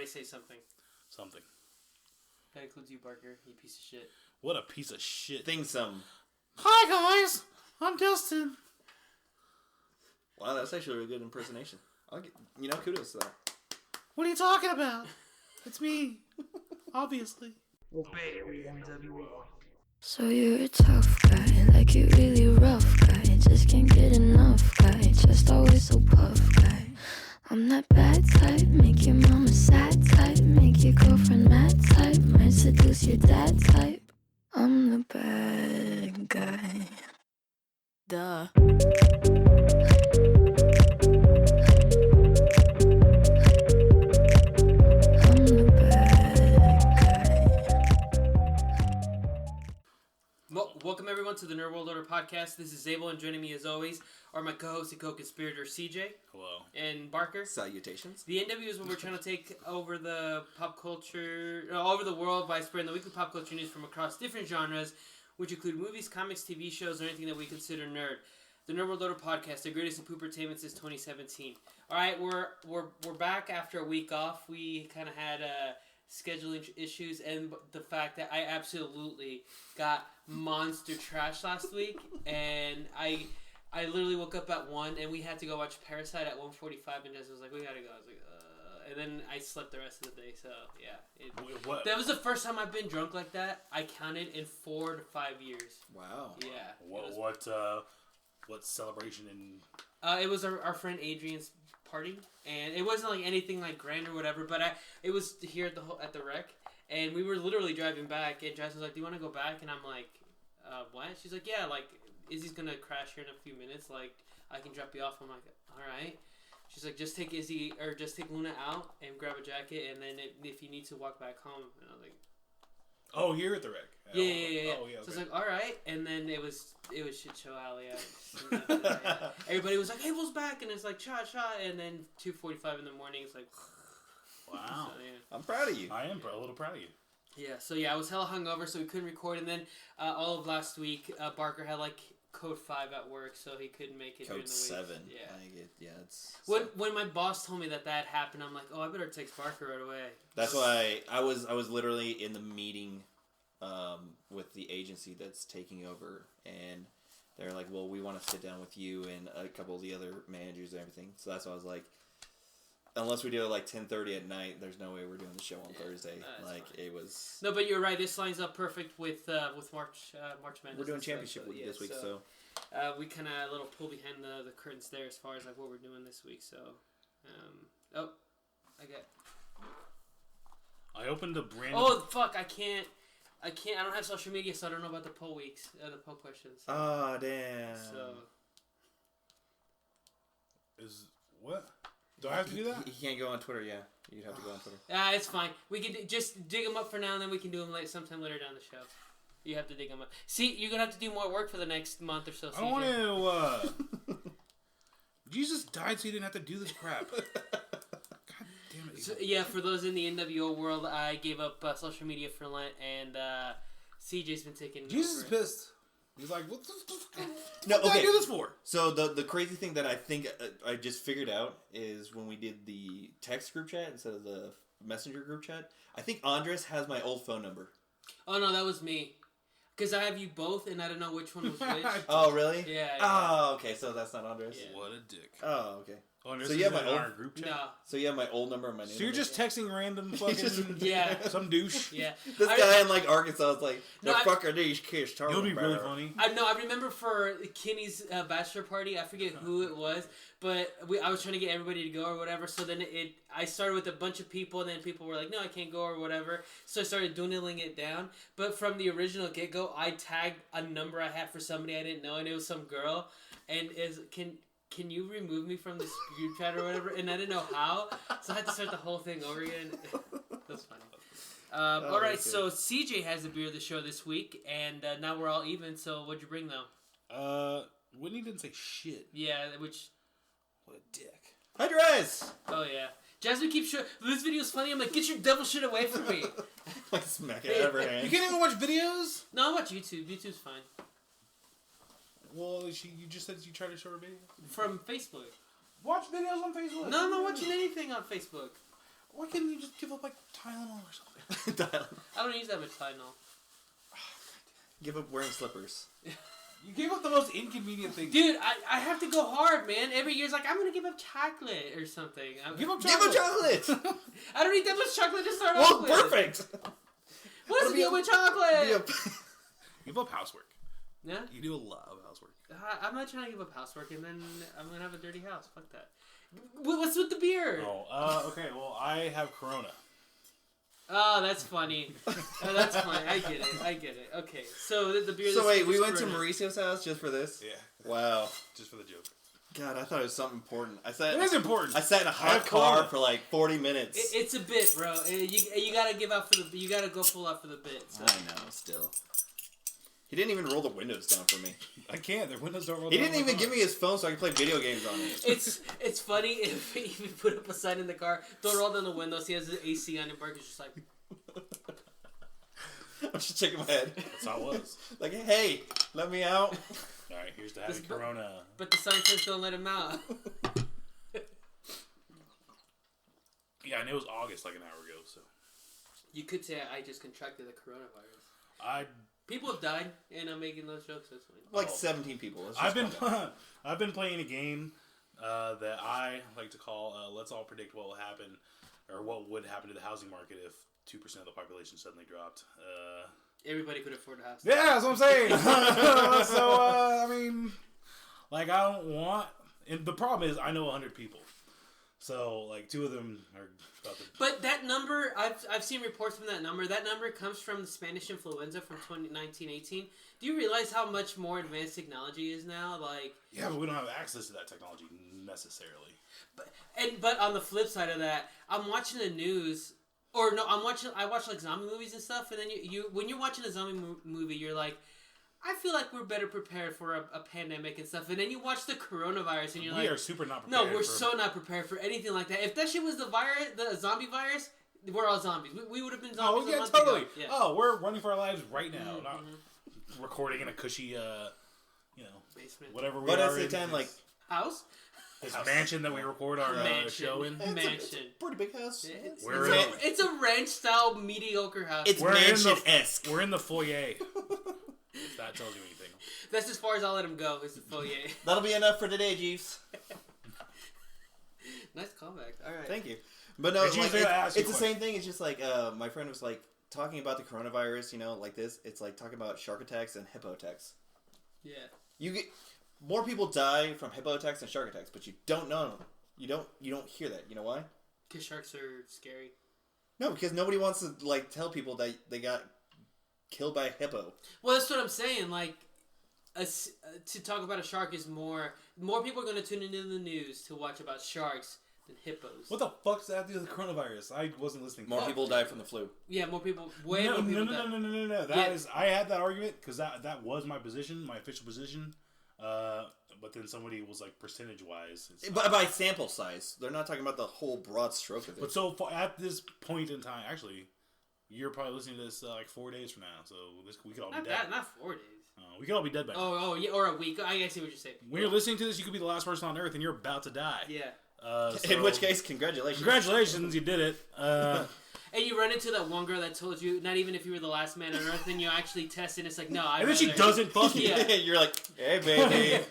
say something. Something. That includes you, Barker. You piece of shit. What a piece of shit. Hi guys, I'm Dustin. Wow, that's actually a really good impersonation. I'll get, kudos to that. What are you talking about? It's me. Obviously. Obey NWO. So you're a tough guy, like you really rough guy. Just can't get enough guy, just always so puff guy. I'm that bad type, make your mama sad type, make your girlfriend mad type, might seduce your dad type. I'm the bad guy. Duh. Welcome everyone to the Nerd World Order podcast. This is Zabel, and joining me as always are my co-host and co-conspirator CJ. Hello. And Barker. Salutations. The NWO is when we're trying to take over the pop culture, all over the world by spreading the weekly pop culture news from across different genres, which include movies, comics, TV shows, or anything that we consider nerd. The Nerd World Order podcast, the greatest in poopertainment since 2017. All right, we're back after a week off. We kind of had scheduling issues and the fact that I absolutely got monster trash last week, and I literally woke up at 1 and we had to go watch Parasite at 1:45, and Jess was like, we gotta go. I was like, and then I slept the rest of the day, so yeah. That was the first time I've been drunk like that. I counted in 4 to 5 years. Wow. Yeah. What celebration in... It was our friend Adrian's party, and it wasn't like anything like grand or whatever, but it was here at the rec, and we were literally driving back, and Jess was like, do you want to go back? And I'm like, what? She's like, yeah, like, Izzy's gonna crash here in a few minutes, like, I can drop you off. I'm like, alright. She's like, just take Luna out and grab a jacket, and then if you need to walk back home. And I was like, oh, here at the rec. Yeah. Oh, yeah. Okay. So I was like, all right, and then it was shit show alley. Everybody was like, "Hey, Will's back," and it's like shot, and then 2:45 in the morning. It's like, wow. So, yeah. I'm proud of you. I am a little proud of you. Yeah. So yeah, I was hella hungover, so we couldn't record, and then all of last week, Barker had like code 5 at work, so he couldn't make it. Code during the 7. week. Yeah. It's when my boss told me that happened, I'm like, oh, I better text Barker right away. That's why I was literally in the meeting with the agency that's taking over, and they're like, well, we want to sit down with you and a couple of the other managers and everything. So that's why I was like, unless we do it like 10:30 at night, there's no way we're doing the show on Thursday. Like fine. It was. No, but you're right. This lines up perfect with March Madness. We're doing championship this week, so we kind of a little pull behind the curtains there as far as like what we're doing this week. So, I opened a brand. Oh fuck! I can't. I don't have social media, so I don't know about the poll weeks, the poll questions. Oh damn. So. What? Do I have to do that? You can't go on Twitter, yeah. You'd have to go on Twitter. It's fine. We can just dig them up for now, and then we can do them sometime later down the show. You have to dig them up. See, you're going to have to do more work for the next month or so. I don't want to... Jesus died so you didn't have to do this crap. God damn it. So, yeah, for those in the NWO world, I gave up social media for Lent, and CJ's been taking Jesus is pissed. He's like, what did I do this for? So the crazy thing that I think I just figured out is when we did the text group chat instead of the messenger group chat, I think Andres has my old phone number. Oh, no, that was me. Because I have you both, and I don't know which one was which. Oh, really? Yeah. Oh, okay, so that's not Andres? Yeah. What a dick. Oh, okay. So you have my old group chat? No. So you have my old number and my new number? So you're just texting random fucking... some douche? Yeah. This guy in like Arkansas is like, the fuck are these kids talking about? You'll be really funny. I remember for Kenny's bachelor party, I forget who it was, but I was trying to get everybody to go or whatever, so then I started with a bunch of people, and then people were like, no, I can't go or whatever, so I started dwindling it down, but from the original get-go, I tagged a number I had for somebody I didn't know, and it was some girl, and can you remove me from this group chat or whatever? And I didn't know how, so I had to start the whole thing over again. That's funny. All right, so CJ has the beer of the show this week, and now we're all even, so what'd you bring, though? Whitney didn't say shit. Yeah, which... What a dick. Hi, Drez! Oh, yeah. Jasmine keeps showing... This video's funny. I'm like, get your devil shit away from me. Like, smack it out of her hand. You can't even watch videos? No, I watch YouTube. YouTube's fine. Well, you just said you tried to show her video? From Facebook. Watch videos on Facebook. No, I'm not watching anything on Facebook. Why can't you just give up like Tylenol or something? I don't use that much Tylenol. Give up wearing slippers. You gave up the most inconvenient thing. Dude, I have to go hard, man. Every year it's like, I'm going to give up chocolate or something. Give up chocolate. Give up chocolate! I don't eat that much chocolate to start off with. Well, perfect! What does it do with chocolate? Give up housework. Yeah? You do a lot of housework. I'm not trying to give up housework and then I'm going to have a dirty house. Fuck that. What's with the beer? Oh, okay. Well, I have Corona. Oh, that's funny. Oh, that's funny. I get it. Okay, so the beer... So wait, we went to Mauricio's house just for this? Yeah. Wow. Just for the joke. God, I thought it was something important. It is important. I sat in a hot car for like 40 minutes. It's a bit, bro. You gotta give out for the... You gotta go full out for the bit. So. I know, still. He didn't even roll the windows down for me. I can't. The windows don't roll He down. didn't even give me his phone so I could play video games on it. It's funny if you put up a sign in the car, don't roll down the windows, he has his AC on and Burke is just like... I'm just shaking my head. That's how it was. Like, hey, let me out. Alright, here's to having Corona. But the sign says don't let him out. Yeah, and it was August like an hour ago, so. You could say I just contracted the coronavirus. People have died, and I'm making those jokes this week. Like 17 people. I've been playing a game that I like to call Let's All Predict What Will Happen, or what would happen to the housing market if 2% of the population suddenly dropped. Everybody could afford a house. Yeah, that's what I'm saying. So, I mean, like, I don't want... And the problem is, I know 100 people. So, like, 2 of them are about to... But that number, I've seen reports from that number. That number comes from the Spanish influenza from 1918. Do you realize how much more advanced technology is now? Like... Yeah, but we don't have access to that technology necessarily. But on the flip side of that, I'm watching the news... Or no, I watch like zombie movies and stuff, and then you when you're watching a zombie movie, you're like, I feel like we're better prepared for a pandemic and stuff. And then you watch the coronavirus, and you're like, we are super not prepared. No, we're so not prepared for anything like that. If that shit was the zombie virus, we're all zombies. We would have been zombies. Oh yeah, totally. Ago. Yeah. Oh, we're running for our lives right now, not recording in a cushy, basement, whatever. But at the same time, like house. This mansion that we record our show in. It's a pretty big house. It's a ranch-style mediocre house. It's mansion-esque. We're in the foyer. If that tells you anything. That's as far as I'll let him go, is the foyer. That'll be enough for today, Jeeves. Nice callback. All right. Thank you. But no, like, it's the same thing. It's just like my friend was like talking about the coronavirus, like this. It's like talking about shark attacks and hippo attacks. Yeah. You get... More people die from hippo attacks than shark attacks, but you don't know. You don't hear that. You know why? Because sharks are scary. No, because nobody wants to like tell people that they got killed by a hippo. Well, that's what I'm saying. Like, to talk about a shark is more people are going to tune into the news to watch about sharks than hippos. What the fuck's that to do with the coronavirus? I wasn't listening. More people die from the flu. Yeah, more people. Way more people die. No. That is. I had that argument because that was my position, my official position. But then somebody was like percentage-wise. By sample size. They're not talking about the whole broad stroke of it. But so far, at this point in time, actually, you're probably listening to this like 4 days from now. So we could all be dead. Not 4 days. We could all be dead by now. Oh, yeah, or a week. I see what you're saying. When you're listening to this, you could be the last person on Earth and you're about to die. Yeah. In which case, congratulations. Congratulations, you did it. And you run into that one girl that told you, not even if you were the last man on Earth, and you actually test it, and it's like, no, and then she doesn't fuck you. Yeah. You're like, hey, baby.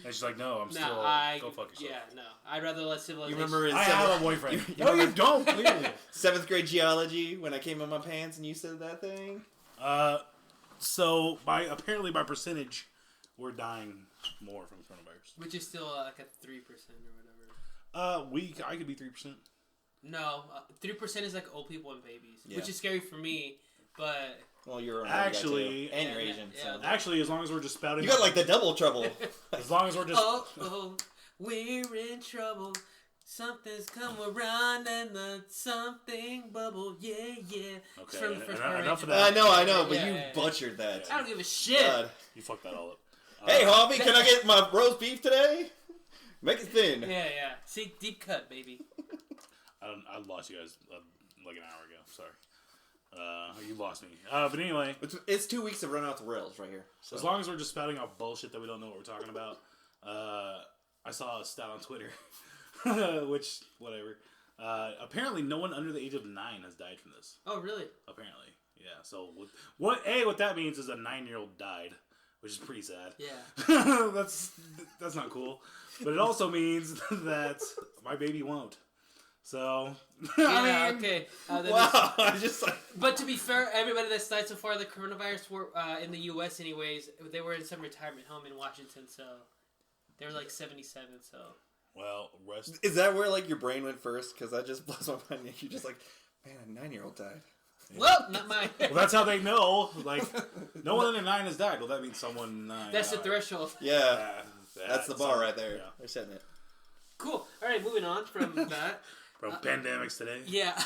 And she's like, no, go fuck yourself. Yeah, no. I'd rather let civilization... You remember I have a boyfriend. No, you don't, clearly. 7th grade geology, when I came in my pants and you said that thing? So, apparently by percentage, we're dying more from coronavirus. Which is still like a 3% or whatever. I could be 3%. No, 3% is like old people and babies, which is scary for me, but... Well, you're actually... And you're Asian, so... Actually, as long as we're just spouting... You got like the double trouble. As long as we're just... Oh, we're in trouble. Something's come around and the something bubble. Yeah. Okay, enough of that. I know, but you butchered that. I don't give a shit. God. You fucked that all up. Hey, Harvey, can I get my roast beef today? Make it thin. Yeah. See, deep cut, baby. I lost you guys like an hour ago. Sorry. You lost me. But anyway. It's 2 weeks to run out the rails right here. So. As long as we're just spouting off bullshit that we don't know what we're talking about. I saw a stat on Twitter. Which, whatever. Apparently, no one under the age of 9 has died from this. Oh, really? Apparently, yeah. So what that means is a 9-year-old died, which is pretty sad. Yeah. that's not cool. But it also means that my baby won't. So Yeah. I mean, Okay. Wow. I just like. But to be fair, everybody that's died so far, the coronavirus were in the U.S. anyways. They were in some retirement home in Washington, so they were like 77. So. well, rest. Is that where like your brain went first? Because that just blows my mind. You're just like, man, a 9-year-old died. Yeah. Well, not mine. Well, that's how they know. Like, no one under 9 has died. Well, that means someone 9. That's the threshold. Yeah. That's the bar right there. Yeah. They're setting it. Cool. All right, moving on from that. From pandemics today. Yeah.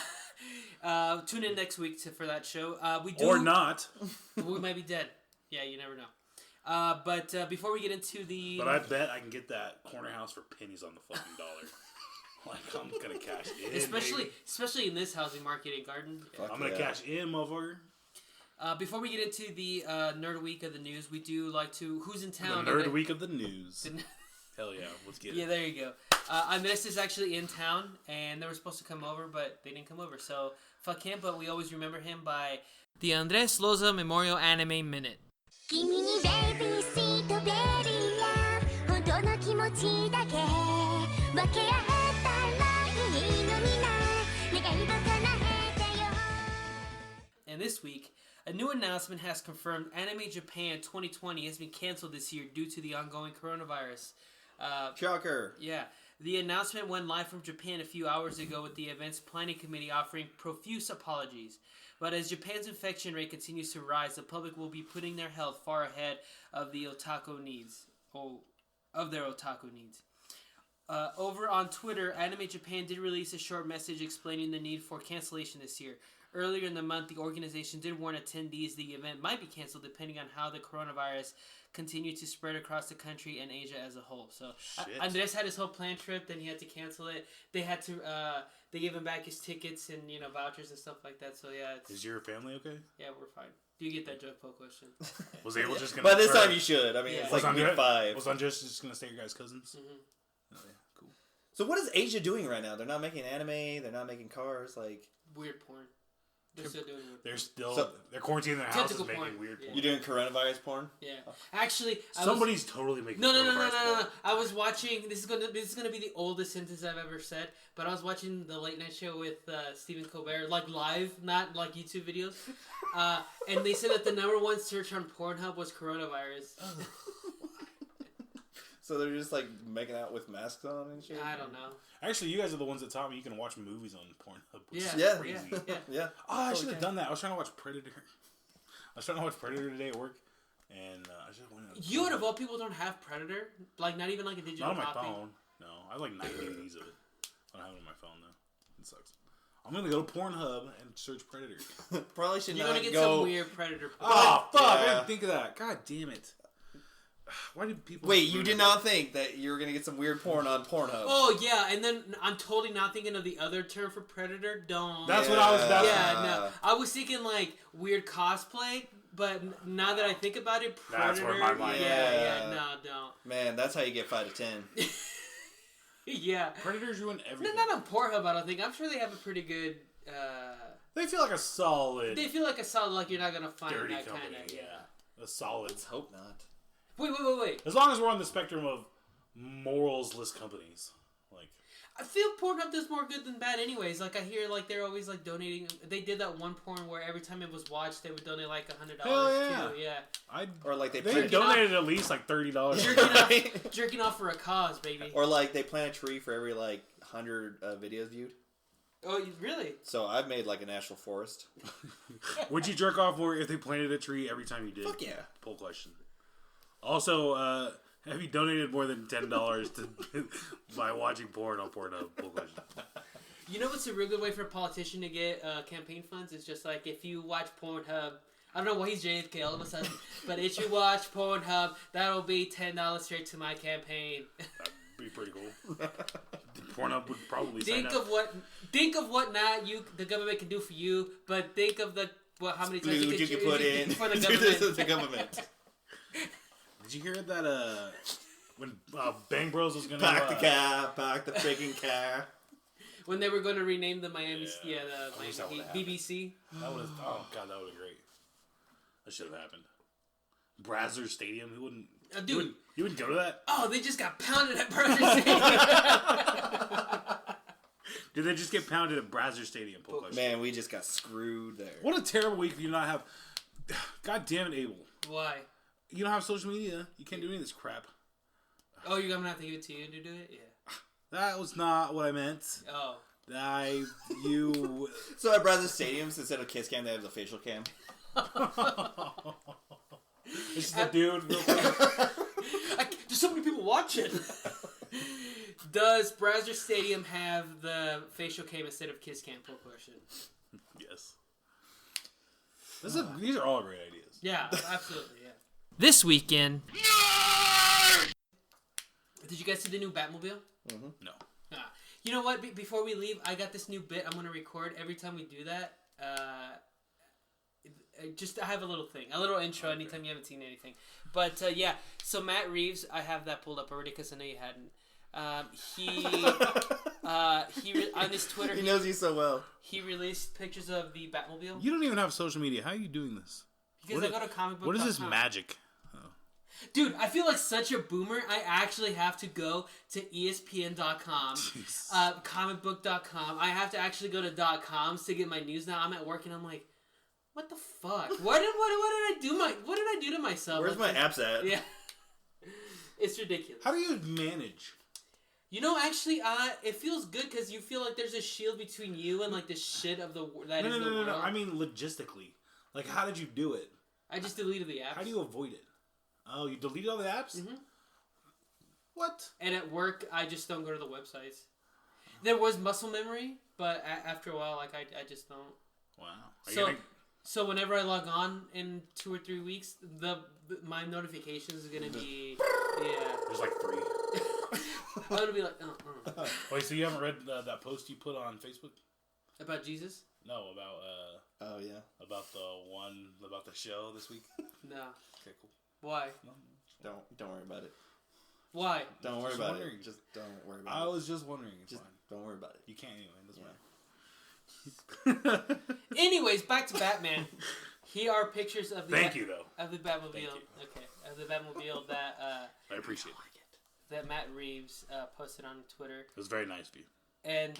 Tune in next week for that show. We do. Or not. We might be dead. Yeah, you never know. But before we get into the... But I bet I can get that corner house for pennies on the fucking dollar. Like, I'm gonna cash in. Especially in this housing market in Garden. Yeah. I'm gonna cash in, motherfucker. Before we get into the Nerd Week of the news, we do like to... Who's in town? The Nerd Week of the news. Hell yeah, let's get it. Yeah, there you go. Andres is actually in town, and they were supposed to come over, but they didn't come over. So, fuck him, but we always remember him by the Andres Loza Memorial Anime Minute. 君にベイビーシートベリーや本当の気持ちだけ分け合ったらいいのにな願いを叶えてよ And this week, a new announcement has confirmed Anime Japan 2020 has been canceled this year due to the ongoing coronavirus. Shocker. Yeah. The announcement went live from Japan a few hours ago with the event's planning committee offering profuse apologies. But as Japan's infection rate continues to rise, the public will be putting their health far ahead of the otaku needs. Their otaku needs. Over on Twitter, Anime Japan did release a short message explaining the need for cancellation this year. Earlier in the month, the organization did warn attendees the event might be canceled depending on how the coronavirus continued to spread across the country and Asia as a whole. So Andres had his whole planned trip, then he had to cancel it. They had to they gave him back his tickets and vouchers and stuff like that. So yeah, Is your family okay? Yeah, we're fine. Do you get that joke poke question? Was Abel just gonna? But this time you should. I mean, Yeah. it's like week 5. Was Andres just gonna stay your guys' cousins? Mm-hmm. Oh yeah, cool. So what is Asia doing right now? They're not making anime. They're not making cars. Like Weird porn. They're still doing weird. They're quarantining their houses Tentacle making porn. weird Yeah. porn. you doing coronavirus porn? Yeah. Actually, Somebody's totally making No. coronavirus porn. I was watching. This is gonna be the oldest sentence I've ever said. But I was watching the late night show with Stephen Colbert, like live, not like YouTube videos. And they said that the #1 search on Pornhub was coronavirus. So they're just like making out with masks on and shit? I don't know. Actually, you guys are the ones that taught me you can watch movies on Pornhub. Which is Yeah. crazy. Yeah. Oh, I should Okay. have done that. I was trying to watch Predator. Today at work, and I just went. You out of all people don't have Predator, like not even like a digital Not on my copy. phone. No, I have like 9 DVDs of it. I don't have it on my phone though. It sucks. I'm gonna go to Pornhub and search Predator. Probably should You're not gonna get go. some weird Predator porn. Oh fuck! I Yeah. didn't think of that. God damn it! Why did people? Wait, you did not think that you were gonna get some weird porn on Pornhub? Oh yeah, and then I'm totally not thinking of the other term for Predator. Don't. That's what I was. That's Yeah, no. I was thinking like weird cosplay, but now that I think about it, Predator. That's where my mind- Yeah, no, don't. Man, that's how you get 5 to 10. Yeah. Predators ruin No, everything. not on Pornhub, I don't think. I'm sure they have a pretty good. They feel like a solid. They feel like a solid, like you're not gonna find dirty that company. kind of. Yeah, a solid. Let's hope not. Wait. As long as we're on the spectrum of morals-less companies, like I feel Pornhub does more good than bad, anyways. Like I hear, like they're always like donating. They did that one porn where every time it was watched, they would donate like $100 Hell yeah. too. Yeah. Or like they They donated at least like $30. Jerking off for a cause, baby. Or like they plant a tree for every like 100 videos viewed. Oh, really? So I've made like a national forest. Would you jerk off more if they planted a tree every time you did? Fuck yeah. Poll question. Also, have you donated more than $10 by watching porn on Pornhub? Poll question. You know what's a real good way for a politician to get campaign funds? It's just like if you watch Pornhub. I don't know why he's JFK all of a sudden, but if you watch Pornhub, that'll be $10 straight to my campaign. That'd be pretty cool. Pornhub would probably sign Think up. of what not the government can do for you, but think of how many times Food you can put in for the to government. the government. Did you hear that? When Bang Bros was gonna Park the car, park the freaking car. When they were going to rename the Miami, Yeah. the I wish Miami that Heat, would've BBC. That would have. Oh god, that would have been great. That should have happened. Brazzers Stadium. Who wouldn't? Dude. You wouldn't go to that? Oh, they just got pounded at Brazzers Stadium. Did they just get pounded at Brazzers Stadium? Man, we just got screwed there. What a terrible week for you not have. God damn it, Abel. Why? You don't have social media. You can't do any of this crap. Oh, you're going to have to give it to you to do it? Yeah. That was not what I meant. Oh. You. So at Brazzers Stadiums, instead of kiss cam, they have the facial cam. It's the dude. Real quick. There's so many people watching. Does Brazzers Stadium have the facial cam instead of kiss cam? Full question. Yes. These are all great ideas. Yeah, absolutely. Yeah. This weekend. Did you guys see the new Batmobile? Mm-hmm. No. You know what? Before we leave, I got this new bit I'm going to record every time we do that. I have a little thing, a little intro anytime you haven't seen anything. But yeah, so Matt Reeves, I have that pulled up already because I know you hadn't. He on his Twitter, he knows you so well. He released pictures of the Batmobile. You don't even have social media. How are you doing this? Because I go to comicbook.com. What is this magic? Dude, I feel like such a boomer. I actually have to go to ESPN.com, comicbook.com. I have to actually go to .coms to get my news now. I'm at work and I'm like, what the fuck? What did I do to myself? Where's my apps at? Yeah. It's ridiculous. How do you manage? You know, actually, it feels good because you feel like there's a shield between you and like the shit of the world. No. I mean, logistically. Like, how did you do it? I just deleted the apps. How do you avoid it? Oh, you deleted all the apps? Mm-hmm. What? And at work, I just don't go to the websites. There was muscle memory, but after a while, like I just don't. Wow. So whenever I log on in 2 or 3 weeks, my notifications are gonna be There's like 3. I'm gonna be like, Wait, so you haven't read that post you put on Facebook? About Jesus? No, about oh yeah, about the show this week. No. Okay, cool. Why? Don't worry about it. Why? Don't worry about it. Just don't worry about it. I was just wondering. Just don't worry about it. You can't anyway. Doesn't matter. Anyways, back to Batman. Here are pictures of the Thank you though. Of the Batmobile. Okay, of the Batmobile that I appreciate it. That Matt Reeves posted on Twitter. It was very nice of you. And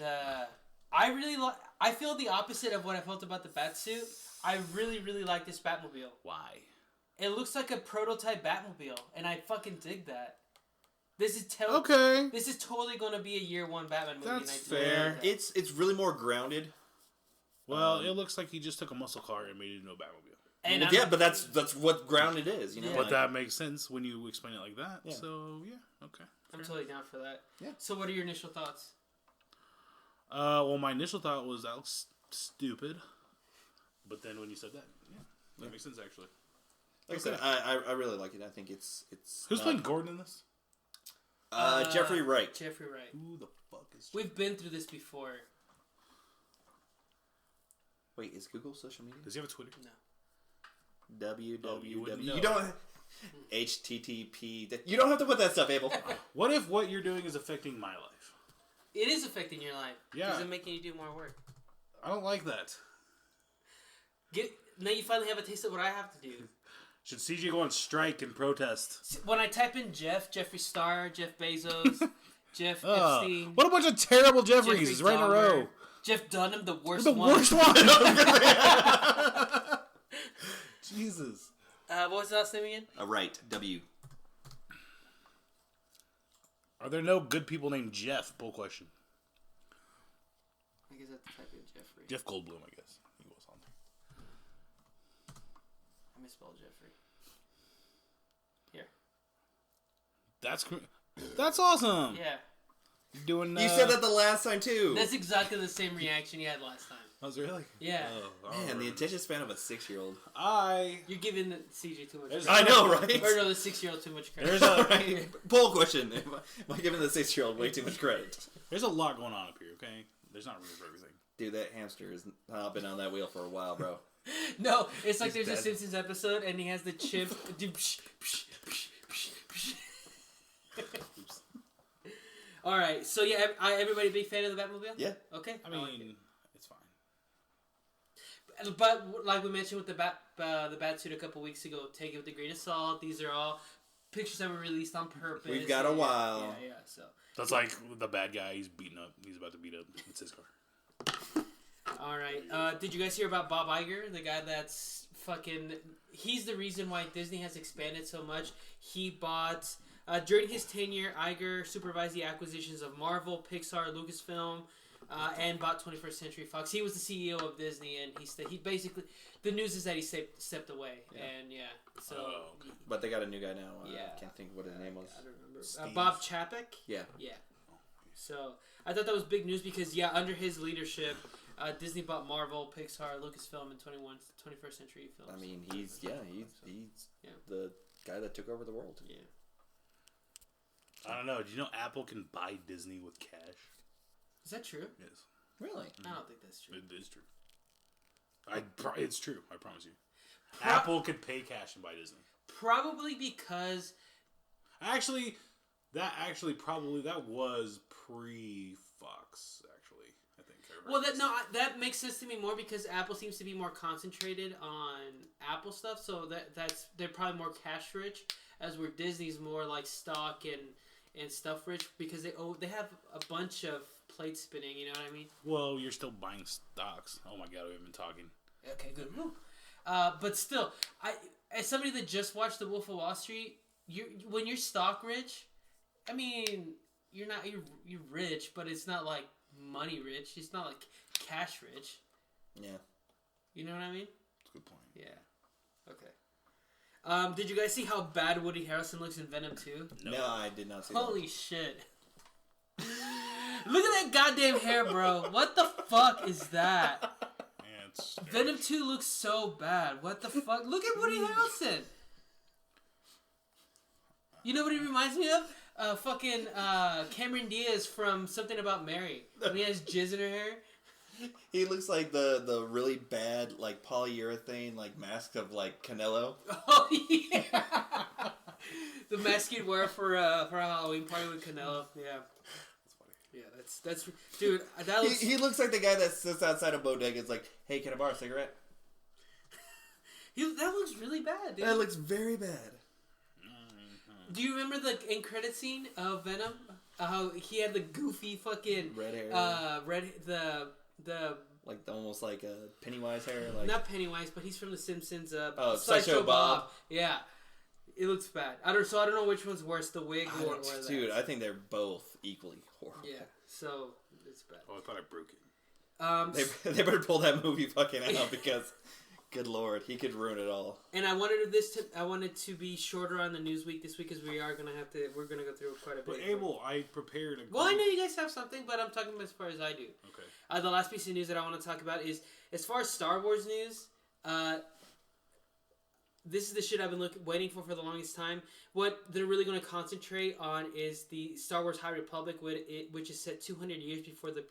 I really I feel the opposite of what I felt about the Batsuit. I really like this Batmobile. Why? It looks like a prototype Batmobile, and I fucking dig that. This is okay. This is totally going to be a year one Batman movie. That's fair. It's really more grounded. Well, it looks like he just took a muscle car and made it into a Batmobile. And well, yeah, but that's what grounded is, you know. Yeah. But that makes sense when you explain it like that. Yeah. So yeah, okay. I'm totally down for that. Yeah. So, what are your initial thoughts? Well, my initial thought was that looks stupid, but then when you said that, that makes sense actually. Like I said, I really like it. I think it's. Who's playing Gordon in this? Jeffrey Wright. Jeffrey Wright. Who the fuck is? We've been through this before. Wait, is Google social media? Does he have a Twitter? No. www. you wouldn't know. You don't. HTTP. You don't have to put that stuff, Abel. What if what you're doing is affecting my life? It is affecting your life. Yeah. Because it's making you do more work. I don't like that. Now you finally have a taste of what I have to do. Should CJ go on strike and protest? When I type in Jeffree Star, Jeff Bezos, Jeff Epstein, what a bunch of terrible Jeffreys Jeffrey right in a Dahmer, row. Jeff Dunham, the worst The one. worst one. Jesus. What was the last name again? Right. W. Are there no good people named Jeff? Bull question. I guess I have to type in Jeffrey. Jeff Goldblum, I guess. He was on there. I misspelled Jeffrey. Here. That's awesome. Yeah. You're doing. You said that the last time too. That's exactly the same reaction you had last time. Was really? Yeah. Man, the attention span of a 6-year-old. You're giving the CJ too much credit. I know, right? Or no, the 6-year-old too much credit. There's a Right. Poll question: Am I giving the 6-year-old way too much credit? there's a lot going on up here. Okay, there's not room for everything. Dude, that hamster has not been on that wheel for a while, bro. No, it's like He's there's a dead. Simpsons episode and he has the chimp do All right. So yeah, everybody a big fan of the Batmobile? Yeah. Okay. I mean, it's fine. But like we mentioned with the bat suit a couple weeks ago, take it with a grain of salt. These are all pictures that were released on purpose. We've got a while. Yeah. So That's like the bad guy. He's beating up. He's about to beat up. It's his car. all right. Did you guys hear about Bob Iger, the guy that's fucking? He's the reason why Disney has expanded so much. He bought during his tenure, Iger supervised the acquisitions of Marvel, Pixar, Lucasfilm. And bought 21st Century Fox. He was the CEO of Disney, and he basically the news is that he stepped away, and so. But they got a new guy now. Yeah, I can't think what his name was. I don't remember. Bob Chapek. Yeah. So I thought that was big news because under his leadership, Disney bought Marvel, Pixar, Lucasfilm, and 21st Century Films. I mean, he's the guy that took over the world. Yeah. I don't know. Do you know Apple can buy Disney with cash? Is that true? Yes. Really? I don't think that's true. It is true. It's true. I promise you. Apple could pay cash and buy Disney. Probably because. Actually, that was pre-Fox. Actually, I think. Well, that makes sense to me more because Apple seems to be more concentrated on Apple stuff, so they're probably more cash rich, as where Disney's more like stock and stuff rich because they have a bunch of plates spinning. You know what I mean? Well, you're still buying stocks. Oh my god, we've been talking. Okay, good. But still, as somebody that just watched The Wolf of Wall Street, when you're stock rich, I mean, you're rich, but it's not like money rich. It's not like cash rich. Yeah. You know what I mean? That's a good point. Yeah. Okay. Did you guys see how bad Woody Harrelson looks in Venom 2? No, I did not see Holy shit. Look at that goddamn hair, bro. What the fuck is that? Yeah, it's Venom 2 looks so bad. What the fuck? Look at Woody Harrelson. You know what he reminds me of? Fucking Cameron Diaz from Something About Mary. When he has jizz in her hair. He looks like the really bad like polyurethane like mask of like Canelo. Oh yeah. The mask he'd wear for a Halloween party with Canelo. Yeah. That's funny. Yeah, that's dude. That looks. He looks like the guy that sits outside a bodega. It's like, hey, can I borrow a cigarette? That looks really bad, dude. That looks very bad. Do you remember the end credit scene of Venom? How he had the goofy fucking Red hair. The like almost like a Pennywise hair. Like not Pennywise, but he's from The Simpsons. Sideshow Bob. Yeah, it looks bad. I don't know which one's worse, the wig or that. Dude, I think they're both equally horrible. Yeah, so it's bad. Oh, I thought I broke it. They better pull that movie fucking out because, good lord, he could ruin it all. And I wanted to be shorter on the news week this week because we're gonna go through quite a bit. But Abel, I prepared a. Well, I know you guys have something, but I'm talking as far as I do. Okay. The last piece of news that I want to talk about is as far as Star Wars news. This is the shit I've been waiting for the longest time. What they're really going to concentrate on is the Star Wars High Republic, which is set 200 years before the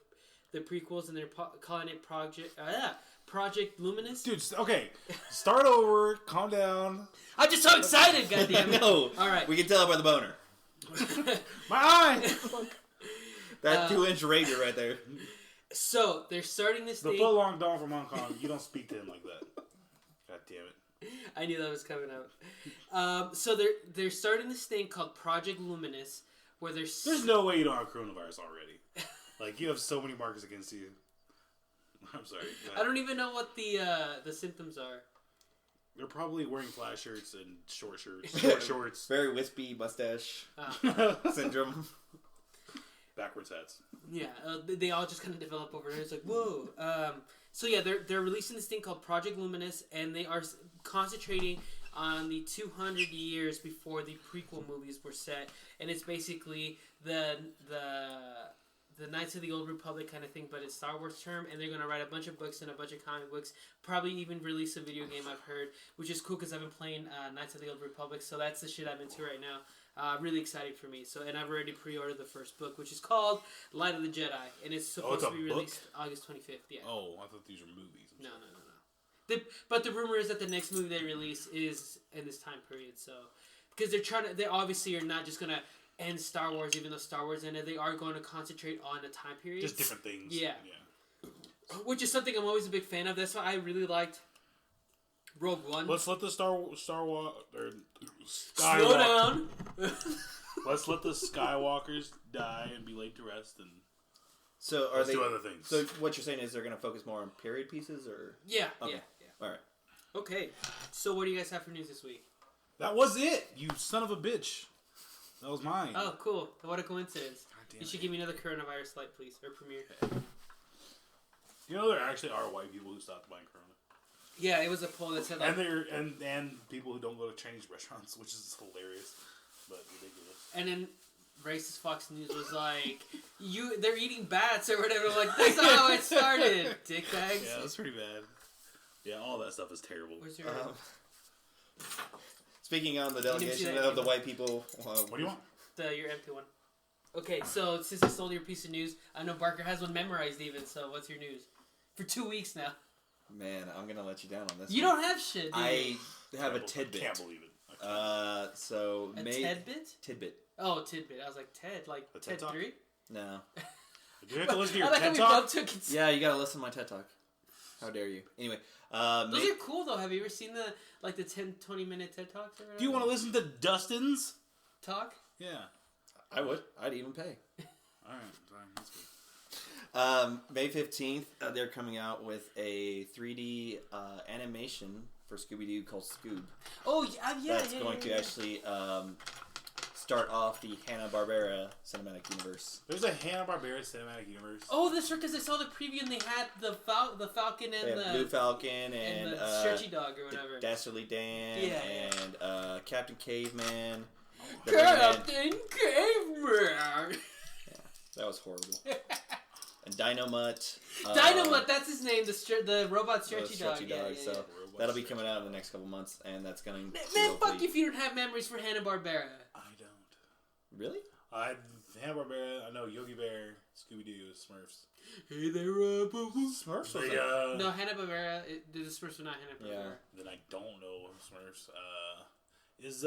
prequels, and they're calling it Project Luminus. Dude, okay. Start over. Calm down. I'm just so excited, goddammit. No. All right. We can tell by the boner. My eye! That 2-inch razor right there. So, they're starting this The thing. full long Don from Hong Kong, you don't speak to him like that. God damn it. I knew that was coming out. So, they're starting this thing called Project Luminous, where There's no way you don't have coronavirus already. Like, you have so many markers against you. I'm sorry. I don't even know what the symptoms are. They're probably wearing flash shirts and short shorts. Very wispy mustache syndrome. Backwards hats. Yeah, they all just kind of develop over there. It's like, whoa. So yeah, they're releasing this thing called Project Luminous, and they are concentrating on the 200 years before the prequel movies were set, and it's basically the Knights of the Old Republic kind of thing, but it's Star Wars term, and they're going to write a bunch of books and a bunch of comic books, probably even release a video game, I've heard, which is cool because I've been playing Knights of the Old Republic, so that's the shit I'm into right now. Really excited for me. So, and I've already pre-ordered the first book, which is called Light of the Jedi, and it's supposed to be released August 25th. Yeah. Oh, I thought these were movies. No. But the rumor is that the next movie they release is in this time period. So, because they obviously are not just gonna and Star Wars, even though Star Wars ended, they are going to concentrate on a time period. Just different things. Yeah. Which is something I'm always a big fan of. That's why I really liked Rogue One. Let's let the Slow down. Let's let the Skywalkers die and be laid to rest, and so let's do other things. So what you're saying is they're going to focus more on period pieces, or yeah, okay. yeah. All right. Okay. So what do you guys have for news this week? That was it. You son of a bitch. That was mine. Oh, cool. What a coincidence. You should give me another coronavirus light, please, or premiere. You know there actually are white people who stopped buying Corona. Yeah, it was a poll that said like, and people who don't go to Chinese restaurants, which is hilarious, but ridiculous. And then racist Fox News was like, they're eating bats or whatever. Like, that's not how it started, dickbags. Yeah, that's pretty bad. Yeah, all that stuff is terrible. Where's your... Speaking on the delegation of the white people... what do you want? Your empty one. Okay, so since I stole your piece of news, I know Barker has one memorized even, so what's your news? For 2 weeks now. Man, I'm going to let you down on this You don't have shit, dude. I have a tidbit. I can't believe it. Tidbit? Tidbit. Oh, tidbit. I was like, Ted, like A Ted TED 3? No. Do you have to listen to your I like TED how we Talk? both took it. Yeah, you got to listen to my TED Talk. How dare you? Anyway. Those are cool, though. Have you ever seen the 10, 20-minute TED Talks or whatever? Do you want to listen to Dustin's talk? Yeah. I would. I'd even pay. Alright, fine. That's good. May 15th, they're coming out with a 3D animation for Scooby-Doo called Scoob. Oh, yeah. That's going to actually start off the Hanna-Barbera cinematic universe. There's a Hanna-Barbera cinematic universe. Oh, that's right, because I saw the preview and they had the Falcon and the... Blue Falcon and the Stretchy Dog or whatever. Dastardly Dan and Captain Caveman. Captain Caveman! That was horrible. And Dynamut. Dynamut, that's his name, the robot Stretchy Dog. Yeah. So that'll be coming out in the next couple months, and that's going to... Man, fuck if you don't have memories for Hanna-Barbera. I don't. Really? Hanna-Barbera, I know Yogi Bear, Scooby-Doo, Smurfs. Hey there, Smurfs? No, Hanna-Barbera, the Smurfs were not Hanna-Barbera. Yeah. Then I don't know Smurfs. Is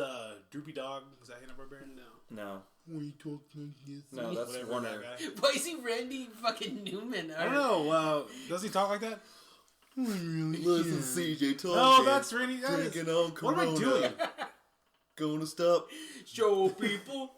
Droopy Dog, is that Hanna-Barbera? No. We talk like this. No, that's Whatever, Warner. that guy. Why is he Randy fucking Newman? I don't know. Does he talk like that? Listen, CJ talking. No, that's Randy. Drinking on What am I doing? Gonna stop. Show people.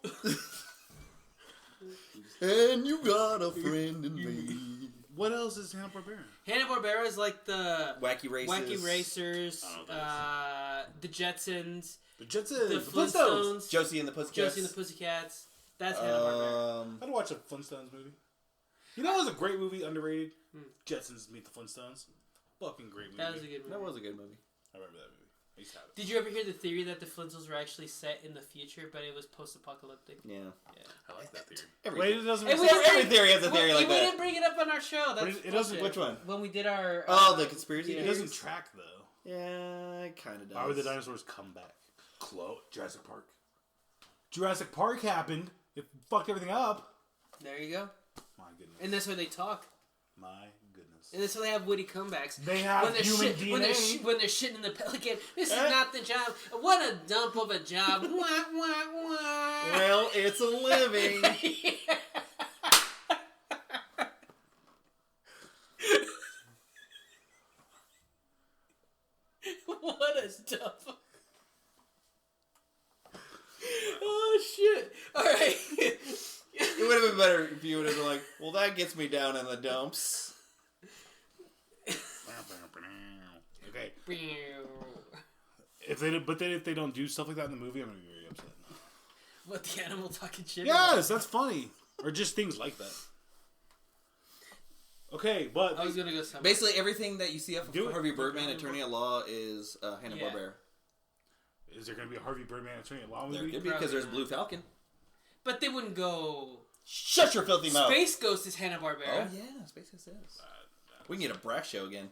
And you got a friend in me. What else is Hanna-Barbera? Hanna-Barbera is like the Wacky Racers. The Jetsons. The Jetsons. The Flintstones. Josie and the Pussycats. Josie and the Pussycats. That's Hanna-Barbera. I'd watch a Flintstones movie. You know, it was a great movie, underrated. Jetsons Meet the Flintstones. Fucking great movie. That was a good movie. That was a good movie. I remember that movie. I used to have it. Did you ever hear the theory that the Flintstones were actually set in the future, but it was post-apocalyptic? Yeah. I like that theory. Every theory has a theory like that. We didn't bring it up on our show. That's it doesn't. Which one? When we did our... the conspiracy It theories? doesn't track, though. Yeah, it kind of does. Why would the dinosaurs come back? Jurassic Park. Jurassic Park happened. It fucked everything up. There you go. My goodness. And that's why they talk. My goodness. And that's why they have witty comebacks. They have human DNA. When they're shitting in the pelican. This is not the job. What a dump of a job. Wah, wah, wah. Well, it's a living. What a dump. Oh, shit. All right. It would have been better if you would have been like, well, that gets me down in the dumps. Okay. If they don't do stuff like that in the movie, I'm gonna be very upset. What, the animal talking shit? Yes, that's funny. Or just things like that. Okay, but I was gonna go somewhere. Basically, everything that you see of Do it. Harvey Birdman, Attorney at Law, is Hanna-Barbera. is there gonna be a Harvey Birdman Attorney at Law There movie? could be, because there's Blue Falcon. But they wouldn't go... Shut your filthy mouth! Space Ghost is Hanna-Barbera. Oh, yeah, Space Ghost is. We can get a Brack Show again.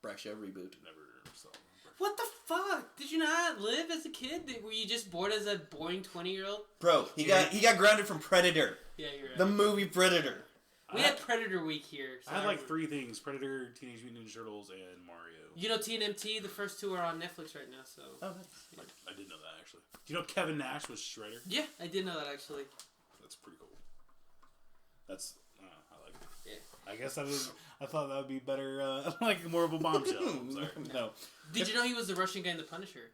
Brack Show reboot. Never saw one. What the fuck? Did you not live as a kid? Were you just bored as a boring 20-year-old? Bro, he got grounded from Predator. Yeah, you're right. The movie Predator. We had Predator Week here. So I had like 3 things: Predator, Teenage Mutant Ninja Turtles, and Mario. You know, TNMT, the first 2 are on Netflix right now. So. Oh, nice. I didn't know that actually. Do you know Kevin Nash was Shredder? Yeah, I did know that actually. That's pretty cool. That's I like it. Yeah. I guess I thought that would be better, like more of a bombshell. I'm sorry. No. Did you know he was the Russian guy in The Punisher?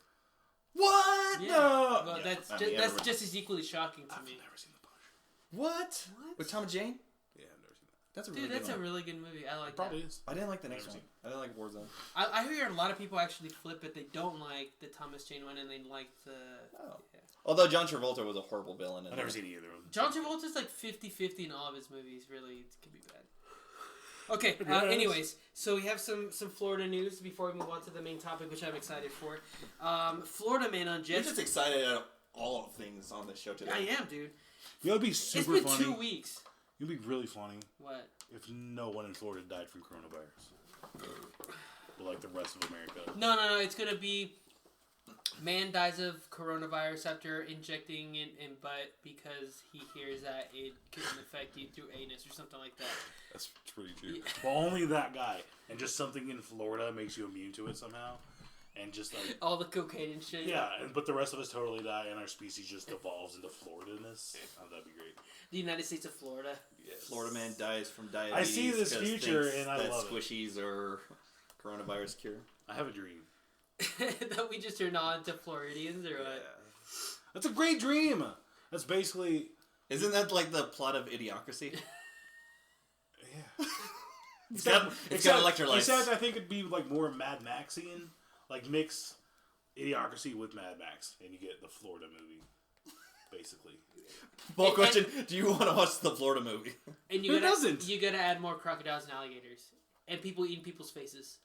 What? Yeah. No. Well, Yeah. that's just as equally shocking to I've me. never seen The Punisher. What? With Tom and Jane? Yeah, I've never seen that. That's a really Dude, that's good a one. really good movie. I like It probably is. I didn't like the next Never one. seen I didn't like Warzone. I hear a lot of people actually flip it. They don't like the Thomas Jane one, and they like the. Oh. Yeah. Although John Travolta was a horrible villain. I've never seen either of them. John Travolta's like 50-50 in all of his movies. Really, it can be bad. Okay. Yes. Anyways, so we have some Florida news before we move on to the main topic, which I'm excited for. Florida man on You're jet. just excited at all of things on this show today. I am, dude. You know, it'd be It's super been funny. 2 weeks. It'd be really funny What? if no one in Florida died from coronavirus. But like the rest of America. No. It's gonna be man dies of coronavirus after injecting it in butt because he hears that it can affect you through anus or something like that. That's pretty true. Yeah. Well, only that guy. And just something in Florida makes you immune to it somehow. And just like... All the cocaine and shit. Yeah, but the rest of us totally die and our species just evolves into Florida-ness. Oh, that'd be great. The United States of Florida. Yes. Florida man dies from diabetes. I see this 'cause future thinks and I that love it. squishies are coronavirus cure. I have a dream. That we just turned on to Floridians or what? That's a great dream! That's basically... Isn't that like the plot of Idiocracy? Yeah. It's got electrolytes. Except I think it'd be like more Mad Maxian. Like mix Idiocracy with Mad Max. And you get the Florida movie. Basically. Well, question: do you want to watch the Florida movie? And Who doesn't? You gotta add more crocodiles and alligators. And people eating people's faces.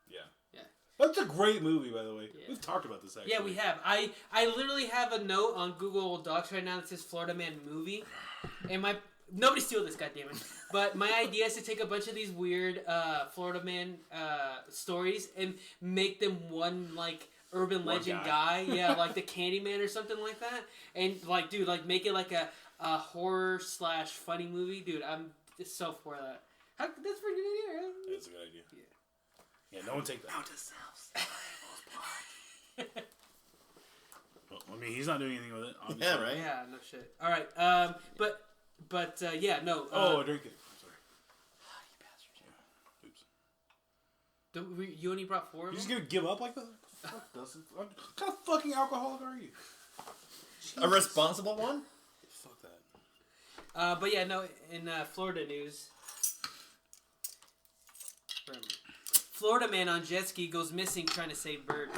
Yeah. Yeah. That's a great movie, by the way. Yeah. We've talked about this, actually. Yeah, we have. I literally have a note on Google Docs right now that says Florida Man movie. And nobody steal this, goddammit. But my idea is to take a bunch of these weird Florida Man stories and make them one, like, urban One legend guy. guy. Yeah, like the Candyman or something like that. And, like, dude, like, make it like a horror / funny movie. Dude, I'm just so for that. That's a pretty good idea, right? That's a good idea. Yeah, no one take that. Well, I mean, he's not doing anything with it, obviously. Yeah, right. Yeah, no shit. All right, but yeah, no. Oh, I drink it. I'm sorry. Oops. You only brought 4 of You're just them? gonna give up like that? Fuck, Dustin. What kind of fucking alcoholic are you? A responsible one? Fuck that. But yeah, no. In Florida news, Florida man on jet ski goes missing trying to save bird.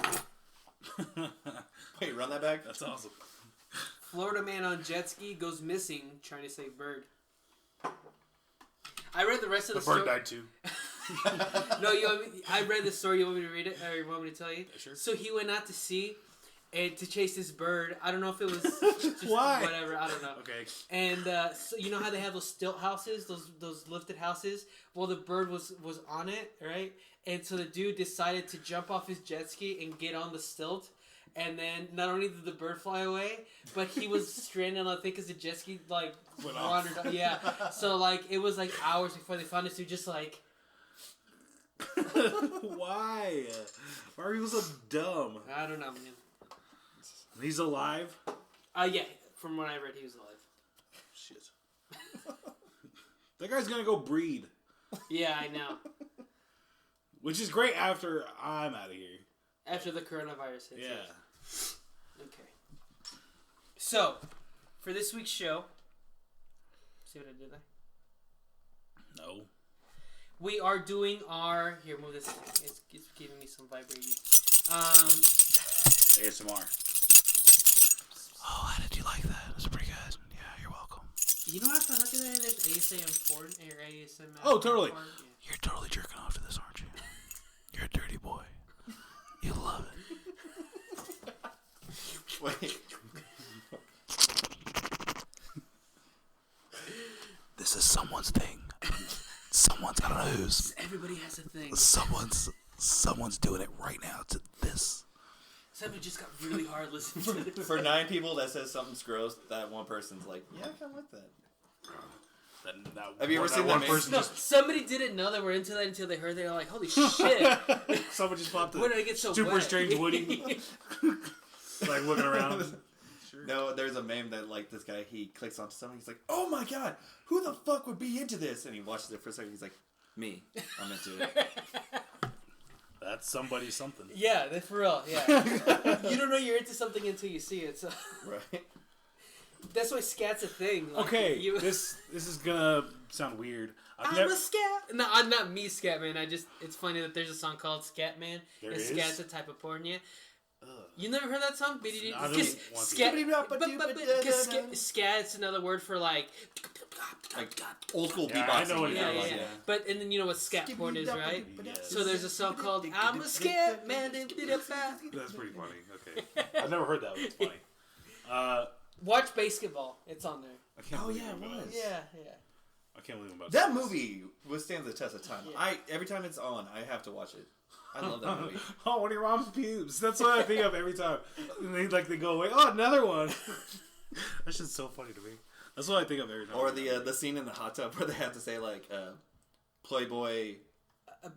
Wait, run that back. That's awesome. Florida man on jet ski goes missing trying to save bird. I read the rest of the story. bird died too. No, I read the story. You want me to read it, or you want me to tell you? Yeah, sure. So he went out to sea, and to chase this bird. I don't know if it was just Why? whatever. I don't know. Okay. And so you know how they have those stilt houses, those lifted houses. Well, the bird was on it, right? And so the dude decided to jump off his jet ski and get on the stilt. And then not only did the bird fly away, but he was stranded on, I think, because the jet ski like Went off. wandered off. Yeah. So like it was like hours before they found this dude, just like. Why? Why are people so dumb? I don't know, man. He's alive? Yeah. From what I read, he was alive. Shit. That guy's gonna go breed. Yeah, I know. Which is great after I'm out of here. After the coronavirus hits. Yeah. Yes. Okay. So, for this week's show, see what I did there? No. We are doing our... Here, move this. It's giving me some vibrating. ASMR. Oh, how did you like that? It was pretty good. Yeah, you're welcome. You know what I found out today? There's ASM porn, or ASM... Oh, totally. Porn? Yeah. You're totally jerking off to this, aren't you? You're a dirty boy. You love it. Wait. This is someone's thing. Someone's, I don't know who's. Everybody has a thing. Someone's doing it right now to this. Somebody just got really hard listening to this. For 9 people that says something's gross, that one person's like, yeah, I kind of like that. Have you ever seen one that person No, just somebody didn't know they were into that until they heard. They were like, "Holy shit! someone just popped Where did I a get so super wet?" strange Woody, like looking around. Sure. No, there's a meme that like this guy, he clicks onto something, he's like, "Oh my god, who the fuck would be into this?" And he watches it for a second, he's like, "Me, I'm into it." That's somebody something. Yeah, that's for real. Yeah, you don't know you're into something until you see it. So Right. that's why scat's a thing. Like, Okay, this is gonna sound weird. I'm a scat. No, I'm not me, scat man. It's funny that there's a song called Scat Man. There and is? Scat's a type of porn. Yeah. You never heard that song? I don't want to. Scat's another word for like Old school Yeah, beatboxing. I know what it yeah, is. yeah, yeah. But and then you know what scat porn is, right? Yes. So there's a song called "I'm a Scat Man." That's pretty funny. Okay, I've never heard that one. It's funny. Watch Basketball. It's on there. I can't Oh, believe yeah, I'm it about was. this. Yeah. I can't believe I'm about That to- movie withstands the test of time. Yeah. Every time it's on, I have to watch it. I love that movie. Oh, one of your mom's pubes. That's what I think of every time. And they go away. Oh, another one. That shit's so funny to me. That's what I think of every time. Or the scene in the hot tub where they have to say like Playboy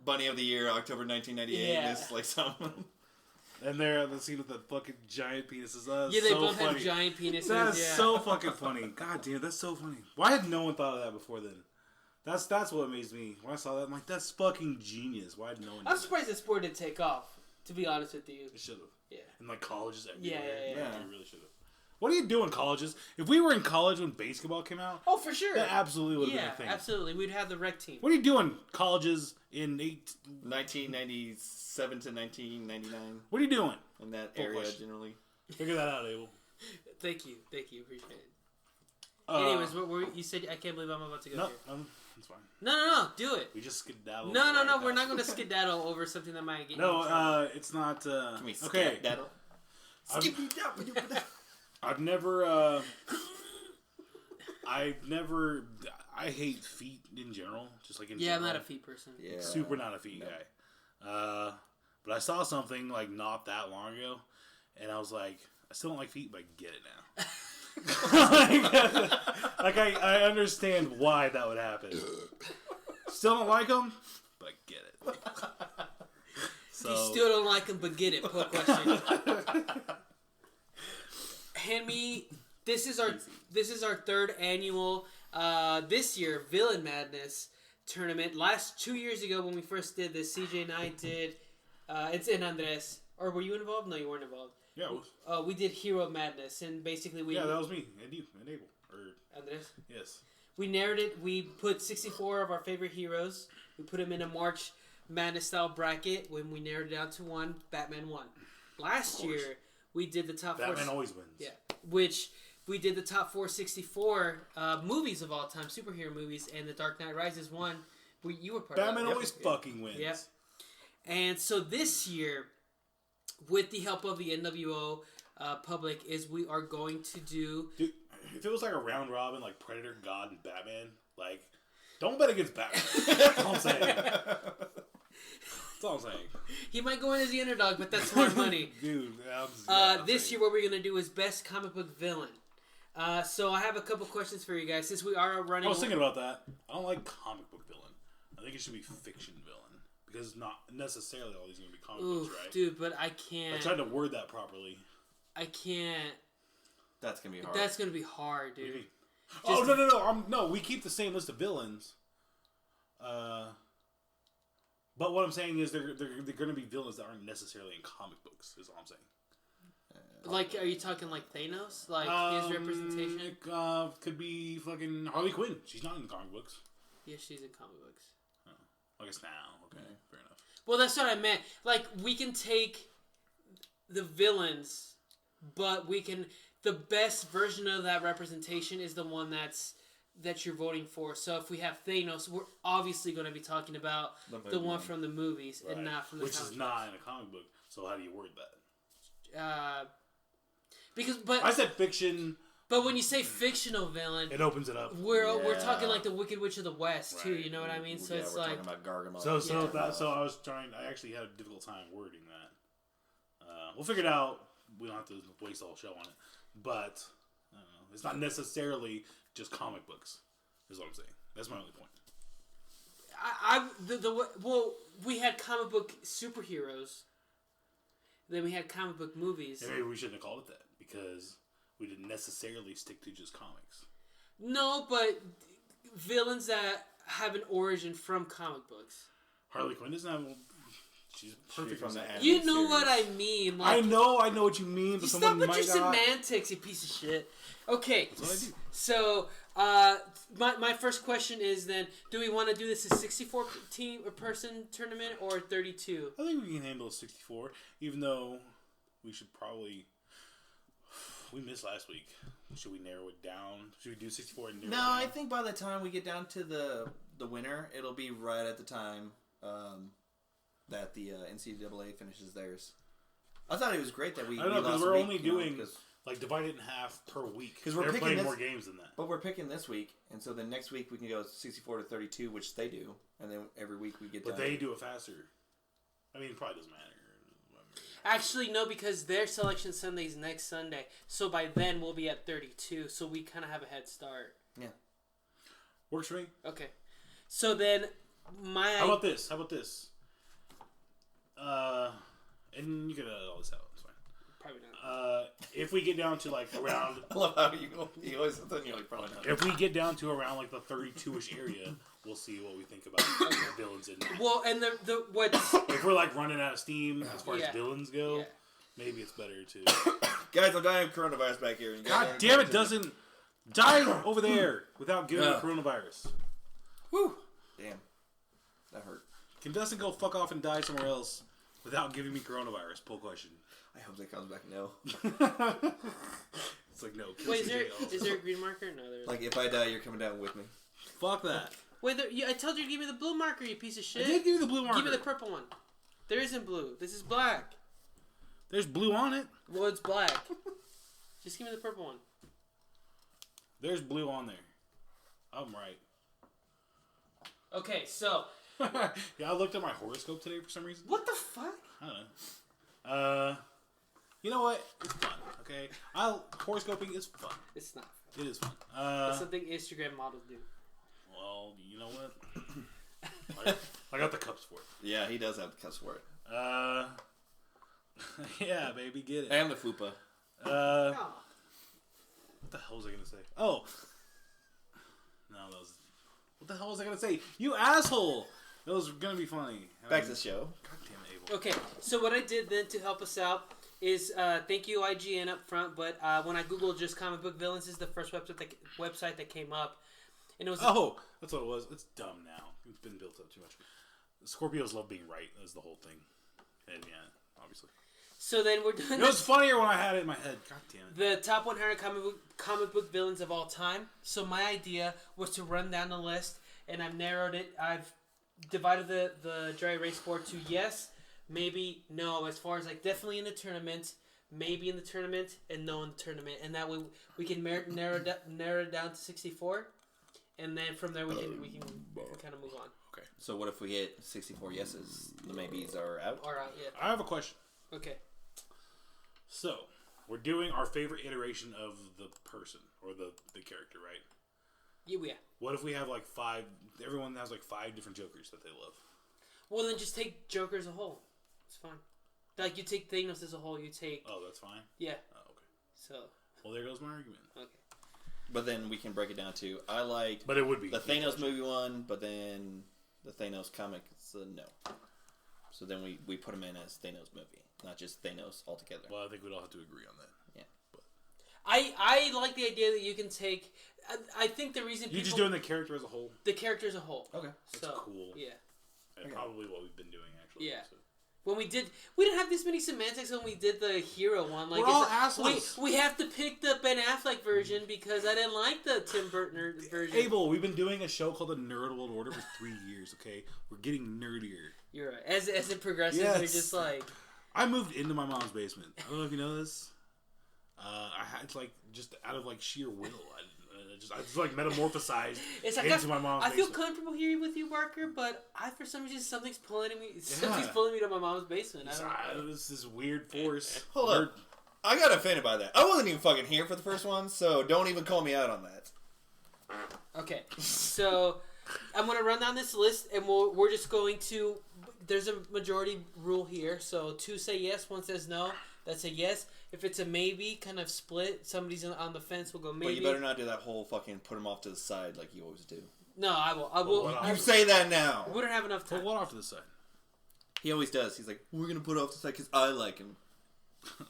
Bunny of the Year, October 1998. Yeah. It's like something. And they're the scene with the fucking giant penises. That's Yeah, they so both funny. have giant penises. That's yeah. so fucking funny. God damn, that's so funny. Why had no one thought of that before then? That's what amazed me. When I saw that, I'm like, that's fucking genius. Why had no one I'm done surprised this sport didn't take off. To be honest with you. that? It should have. Yeah. In like colleges everywhere. Yeah. Yeah. It really should have. What do you do in colleges? If we were in college when basketball came out, Oh, for sure. that absolutely would have Yeah, been a thing. absolutely. We'd have the rec team. What are you doing colleges in 1997 to 1999 What are you doing? in that Full area question. generally. Figure that out, Abel. Thank you. Appreciate it. Anyways, what were you said? I can't believe I'm about to go no, here. it's fine. No, do it. We just skedaddle. No, right we're not past going to it. skedaddle over something that might get. No, you in trouble. it's not. Can we Okay, skedaddle? I've never. I hate feet in general. Just like in Yeah, I'm general. not a feet person. Yeah. Super not a feet guy. But I saw something like not that long ago, and I was like, I still don't like feet, but I get it now. like I understand why that would happen. Still don't like them, but I get it. So You still don't like them, but get it. Put question. Hand me. This is our third annual. This year Villain Madness tournament. Last 2 years ago when we first did this, CJ and I did. It's in Andres. Or were you involved? No, you weren't involved. yeah, it was, We did Hero Madness, and basically that was me and you and Abel. Or Andres. yes, We narrowed it. We put 64 of our favorite heroes. We put them in a March Madness style bracket. When we narrowed it down to one, Batman won. Last year we did the top Batman four. always wins. Yeah, which we did the top 464 movies of all time, superhero movies, and The Dark Knight Rises won. You were part of that. Batman always fucking wins. Yep. And so this year, with the help of the NWO public, is we are going to do. Dude, if it was like a round robin, like Predator, God, and Batman, like, don't bet against Batman. That's all I'm saying. That's all I'm saying. He might go in as the underdog, but that's smart money. Dude, This year, what we're going to do is best comic book villain. So I have a couple questions for you guys. Since we are running... I was thinking about that. I don't like comic book villain. I think it should be fiction villain. Because not necessarily all these are going to be comic Oof, books, right? dude, but I can't... I tried to word that properly. I can't... That's gonna be hard. That's going to be hard, dude. Oh, no. We keep the same list of villains. But what I'm saying is they're going to be villains that aren't necessarily in comic books, is all I'm saying. Like, are you talking like Thanos? Like, his representation? Could be fucking Harley Quinn. She's not in the comic books. Yeah, she's in comic books. I guess now. Okay, fair enough. Well, that's what I meant. Like, we can take the villains, but we can... The best version of that representation is the one that you're voting for. So if we have Thanos, we're obviously going to be talking about the one from the movies and not from the Which comic is not in a comic book. So how do you word that? But I said fiction. But when you say fictional villain, It opens it up. we're talking like the Wicked Witch of the West too. Right. You know what I mean? So yeah, it's we're like talking about Gargamel. So I was trying. I actually had a difficult time wording that. We'll figure it out. We don't have to waste all show on it. But I don't know. It's not necessarily just comic books. Is what I'm saying. That's my only point. We had comic book superheroes. Then we had comic book movies. And maybe we shouldn't have called it that because we didn't necessarily stick to just comics. No, but villains that have an origin from comic books. Harley Quinn doesn't have. She's perfect from the anime You know series. what I mean. I know what you mean, but Stop someone with might your not. semantics, you piece of shit. Okay, That's what I do. so my first question is then: do we want to do this a 64 person tournament or 32? I think we can handle a 64, even though we should probably. We missed last week. Should we narrow it down? Should we do 64 and narrow it No, down? I think by the time we get down to the winner, it'll be right at the time that the NCAA finishes theirs. I thought it was great that we. I don't know because lost we're a week, only you know, doing like divided in half per week. Because we're They're picking playing this- more games than that. But we're picking this week, and so then next week we can go 64 to 32, which they do, and then every week we get. But down they to- do it faster. I mean, it probably doesn't matter. Actually, no, because their selection Sunday's next Sunday. So by then we'll be at 32. So we kind of have a head start. Yeah. Works for me. Okay. So then How about this? And you can edit all this out. It's fine. Probably not. If we get down to like around, I love how you always think you're like probably not. if we get down to around like the 32-ish area, we'll see what we think about the villains in there. Well, and the what's If we're like running out of steam as far Yeah. as villains go, Yeah. maybe it's better to. Guys, I'm dying of coronavirus back here. God damn it! Doesn't die over there without giving me Yeah. coronavirus. whew. Damn, that hurt. Can Dustin go fuck off and die somewhere else without giving me coronavirus? Pull question. I hope that comes back. No. It's like no. Wait, is there a green marker? No, there's Like if I die, you're coming down with me. Fuck that. Wait, I told you to give me the blue marker, you piece of shit. I did give you the blue marker. Give me the purple one. There isn't blue. This is black. There's blue on it. Well, it's black. Just give me the purple one. There's blue on there. I'm right. Okay, so Yeah, I looked at my horoscope today for some reason. what the fuck? I don't know. You know what? It's fun. Okay, horoscoping is fun. It's not. It is fun. It's something Instagram models do. Well, you know what? I got the cups for it. Yeah, he does have the cuss word. Yeah, baby, get it. And the fupa. Oh. What the hell was I gonna say? Oh, no, that was. What the hell was I gonna say? You asshole! That was gonna be funny. Back to the show. God damn it, Abel. Okay, so what I did then to help us out is thank you IGN up front, but when I googled just comic book villains, this is the first website that came up, and it was Oh, that's what it was. It's dumb now. It's been built up too much. Scorpios love being right. That's the whole thing. And yeah, obviously. so then we're doing It was funnier when I had it in my head. God damn it. the top 100 comic book villains of all time. So my idea was to run down the list, and I've narrowed it. I've divided the dry erase board to yes, maybe, no, as far as like definitely in the tournament, maybe in the tournament, and no in the tournament. And that way we can narrow it down to 64, and then from there we can kind of move on. Okay. So what if we hit 64 yeses? The maybes are out. All right, yeah. I have a question. Okay. So, we're doing our favorite iteration of the person or the character, right? Yeah. What if we have like 5? Everyone has like 5 different Jokers that they love. Well, then just take Joker as a whole. It's fine. Like, you take Thanos as a whole, you take... Oh, that's fine? Yeah. Oh, okay. So... Well, there goes my argument. Okay. But then we can break it down to I like But it would be. the Thanos movie one, but then the Thanos comic is a no. So then we put them in as Thanos movie, not just Thanos altogether. Well, I think we'd all have to agree on that. I like the idea that you can take... I think the reason You're just doing the character as a whole? the character as a whole. Okay. That's cool. Yeah. And Okay. probably what we've been doing, actually. Yeah. So. When we didn't have this many semantics when we did the hero one. Like, We're all it's assholes. we have to pick the Ben Affleck version because I didn't like the Tim Burton version. Abel, we've been doing a show called The Nerd World Order for 3 years, okay? We're getting nerdier. You're right. As it progresses, Yes. we're just like... I moved into my mom's basement. I don't know if you know this. I had to, like, just out of, like, sheer will. I just like, metamorphosized It's like into my mom's I feel basement. comfortable here with you, Barker, but for some reason, something's pulling me to my mom's basement. I don't know. This is weird force. Hold up. I got offended by that. I wasn't even fucking here for the first one, so don't even call me out on that. Okay, so I'm gonna run down this list, and we're just going to. There's a majority rule here, so 2 say yes, 1 says no. That's a yes. If it's a maybe, kind of split. Somebody's on the fence. We'll go maybe. But you better not do that whole fucking put them off to the side like you always do. No, I will. I will. You say that now. We don't have enough time. Put one off to the side. He always does. He's like, we're gonna put it off to the side because I like him.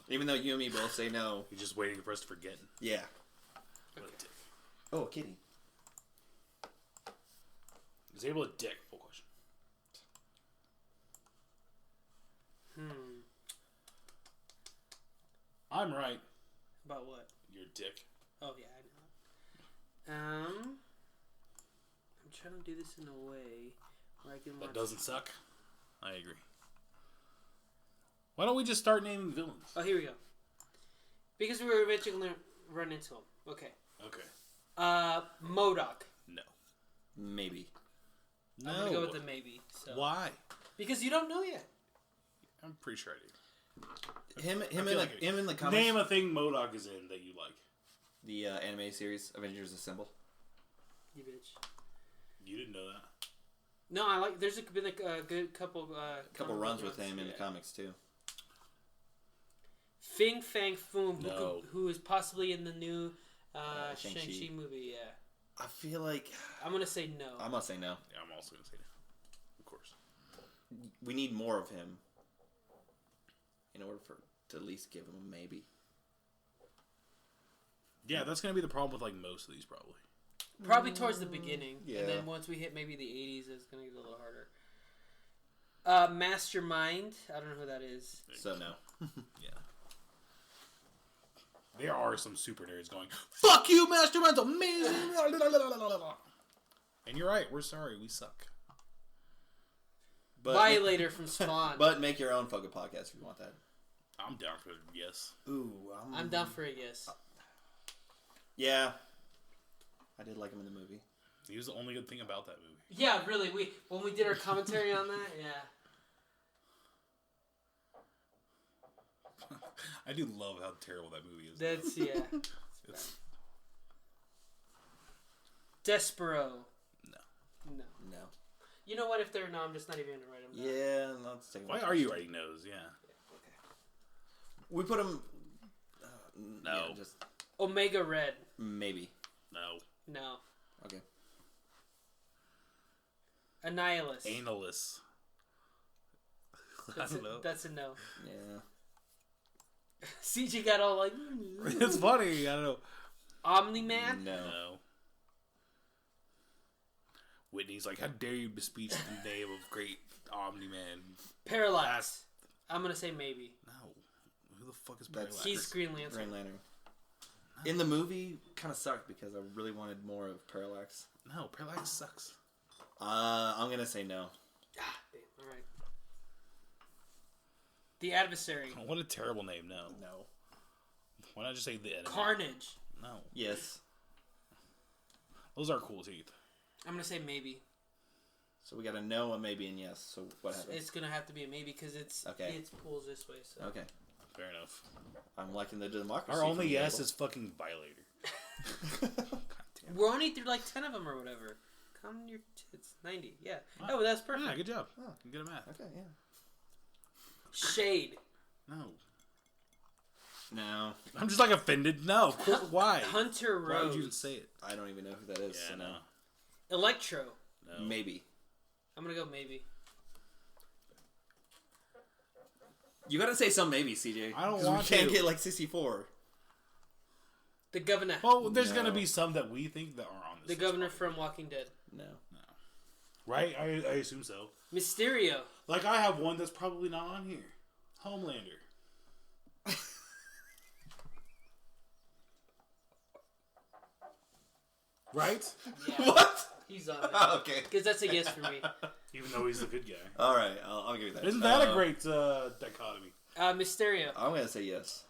Even though you and me both say no. He's just waiting for us to forget. Yeah. What a dick. Oh, a kitty. Disable a dick. Full question. I'm right. About what? Your dick. Oh yeah, I know. I'm trying to do this in a way where I can watch. That doesn't suck. I agree. Why don't we just start naming villains? Oh, here we go. Because we were eventually going to run into them. Okay. Okay. MODOK. No. Maybe. No. I'm going to go with the maybe. So. Why? Because you don't know yet. I'm pretty sure I do. Him in the comics. Name a thing MODOK is in that you like. The anime series Avengers Assemble. You bitch. You didn't know that. No, I like. There's been a good couple. Couple runs with him in the comics too. Fing Fang Foom, No. who is possibly in the new Shang-Chi. Shang-Chi movie. Yeah. I feel like I'm gonna say no. I'm gonna say no. Yeah, I'm also going to say no. Of course. We need more of him in order for to at least give him a maybe. Yeah, that's going to be the problem with like most of these probably. Probably towards the beginning, Yeah. and then once we hit maybe the 80s, it's gonna get a little harder. Mastermind. I don't know who that is. So no. Yeah. There are some super nerds going, fuck you, Mastermind's amazing! And you're right, we're sorry, we suck. But Violator from Spawn. But make your own fucking podcast if you want that. I'm down for yes. Ooh, I'm down for a yes. Yeah. I did like him in the movie. He was the only good thing about that movie. Yeah, really. When we did our commentary on that, yeah. I do love how terrible that movie is. That's yeah. It's, Despero. no. No. No. You know what? If they're no, I'm just not even gonna write them down. Yeah, let's take. Why are you writing those? Yeah. We put him. No. Yeah, just Omega Red. maybe. No. No. Okay. Annihilus. Analus. I That's don't know. That's a no. Yeah. CG got all like. It's funny. I don't know. Omni-Man. No. Whitney's like, how dare you bespeak the name of great Omni-Man? Parallax. I'm gonna say maybe. No. Who the fuck is That's- Parallax? He's Green Lantern. Green Lantern. In the movie, kind of sucked because I really wanted more of Parallax. No, Parallax sucks. I'm gonna say no. Ah, damn. All right. The Adversary. Oh, what a terrible name. No. No. Why not just say the enemy? Carnage. No. Yes. Those are cool teeth. I'm gonna say maybe. So we got a no, a maybe, and yes. So what happens? It's gonna have to be a maybe because it's pulls this way. So. Okay. Fair enough. I'm liking the democracy. Our only from the yes label. is fucking Violator. God damn. We're only through like 10 of them or whatever. Come your tits. 90. Yeah. Oh, that's perfect. Yeah, good job. Oh. Good at math. Okay, yeah. Shade. No. No. I'm just like offended. No. Why? Hunter Why would Rose. you even say it? I don't even know who that is. Yeah, so no. Electro. No. Maybe. I'm gonna go maybe. You gotta say some maybe, CJ. I don't 'Cause want we can't to. get like 64. The Governor. Well, there's No. going to be some that we think that are on this The list, Governor probably. from Walking Dead. No. Right? I assume so. Mysterio. Like, I have one that's probably not on here. Homelander. Right? Yeah. What? He's on there. Okay. Because that's a yes for me. Even though he's the good guy. All right, I'll give you that. Isn't that a great dichotomy? Mysterio. I'm gonna say yes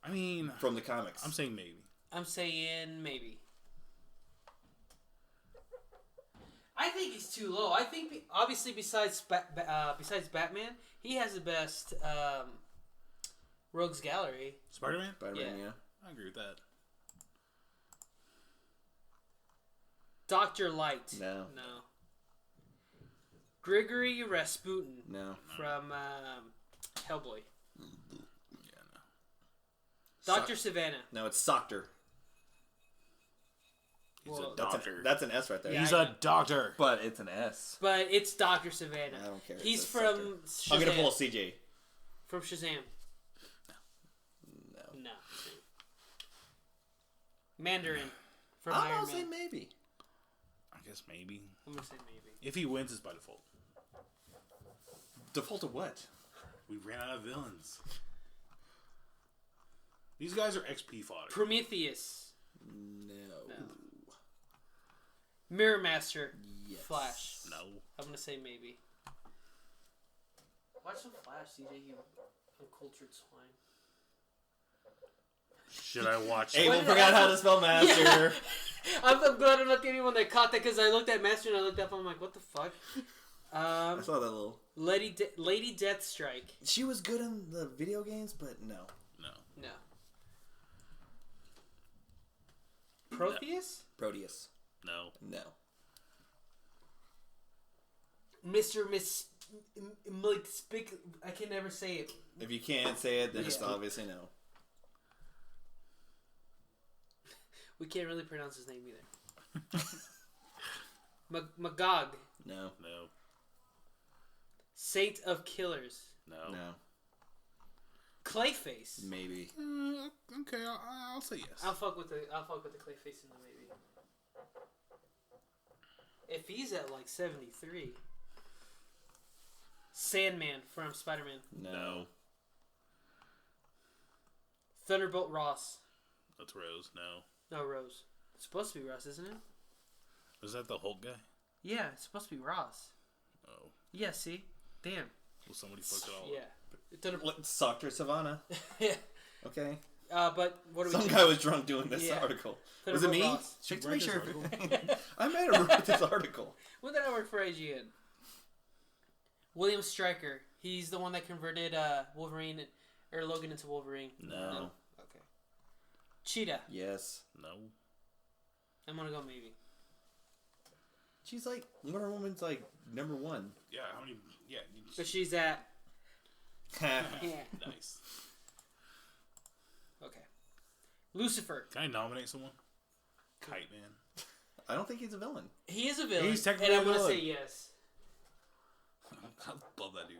I mean, from the comics. I'm saying maybe. I'm saying maybe. I think he's too low. I think obviously besides Batman, he has the best Rogues Gallery. Spider-Man? Spider-Man, Yeah. yeah. I agree with that. Dr. Light. No. No. Grigory Rasputin. No. From Hellboy. Yeah, no. Dr. Savannah. No, it's Soctor. He's Well, a doctor. That's an S right there. Yeah, He's I a know. doctor. But it's an S. But it's Dr. Savannah. I don't care. He's It's from Soctor. Shazam. I'm gonna pull CJ. From Shazam. No. No. Mandarin. From I'm Iron gonna Man. say maybe. I guess maybe. I'm gonna say maybe. If he wins, it's by default. Default to what? We ran out of villains. These guys are XP fodder. Prometheus. No. Mirror Master. Yes. Flash. No. I'm gonna say maybe. Watch some Flash, CJ, you uncultured swine. Should I watch? Abel forgot how to spell master. Yeah. I'm glad I'm not the only one that caught that because I looked at Master and I looked up and I'm like, what the fuck? I saw that little. Lady Deathstrike. She was good in the video games, but no. No. No. Protheus? Proteus. No. No. Mr. Miss... I can never say it. If you can't say it, then it's Yeah. obviously no. We can't really pronounce his name either. Magog. No. No. Saint of Killers. No. No. Clayface. Maybe. Okay, I'll say yes. I'll fuck with the Clayface in the maybe. If he's at like 73. Sandman from Spider-Man. No. Thunderbolt Ross. That's Rose. No. No, Rose. It's supposed to be Ross, isn't it? Is that the Hulk guy? Yeah, it's supposed to be Ross. Oh. Yeah, see? Damn. Well, somebody fucked it all Yeah. up. Thunderbolt. Soctor Savannah. Yeah. Okay. But what do we Some do? guy was drunk doing this Yeah. article. Was it Thunderbolt me? Ross. Check to Read make this sure. article? I might have wrote this article. When did I work for IGN? William Stryker. He's the one that converted Wolverine or Logan into Wolverine. No. Okay. Cheetah. Yes. No. I'm gonna go maybe. She's like Wonder Woman's like number one. Yeah. How many? Yeah. But she's at. Yeah. Nice. Okay. Lucifer. Can I nominate someone? Kite Man. I don't think he's a villain. He is a villain. He's technically and I'm a gonna villain. say yes. I love that dude.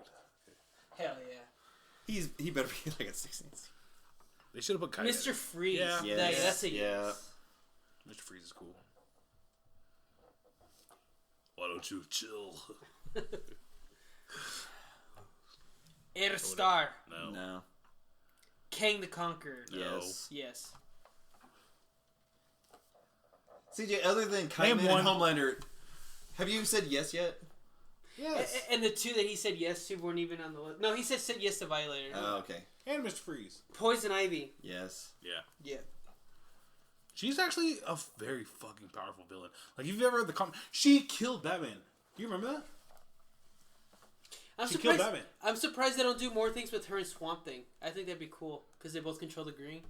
Hell yeah. He better be like a 16. They should have put Kite. Mr. Freeze. Yeah. Yes. That's a Yeah. yes. Mr. Freeze is cool. Why don't you chill? Air Star. No. No. Kang the Conqueror. No. Yes. Yes. CJ, other than Kite Name Man and one. Homelander, have you said yes yet? Yes. And the two that he said yes to weren't even on the list. No, he said yes to Violator. Oh, okay. And Mr. Freeze. Poison Ivy. Yes. Yeah. Yeah. She's actually a very fucking powerful villain. Like, if you've ever read the comic, she killed Batman. Do you remember that? I'm She killed surprised. Batman. I'm surprised they don't do more things with her and Swamp Thing. I think that'd be cool because they both control the green.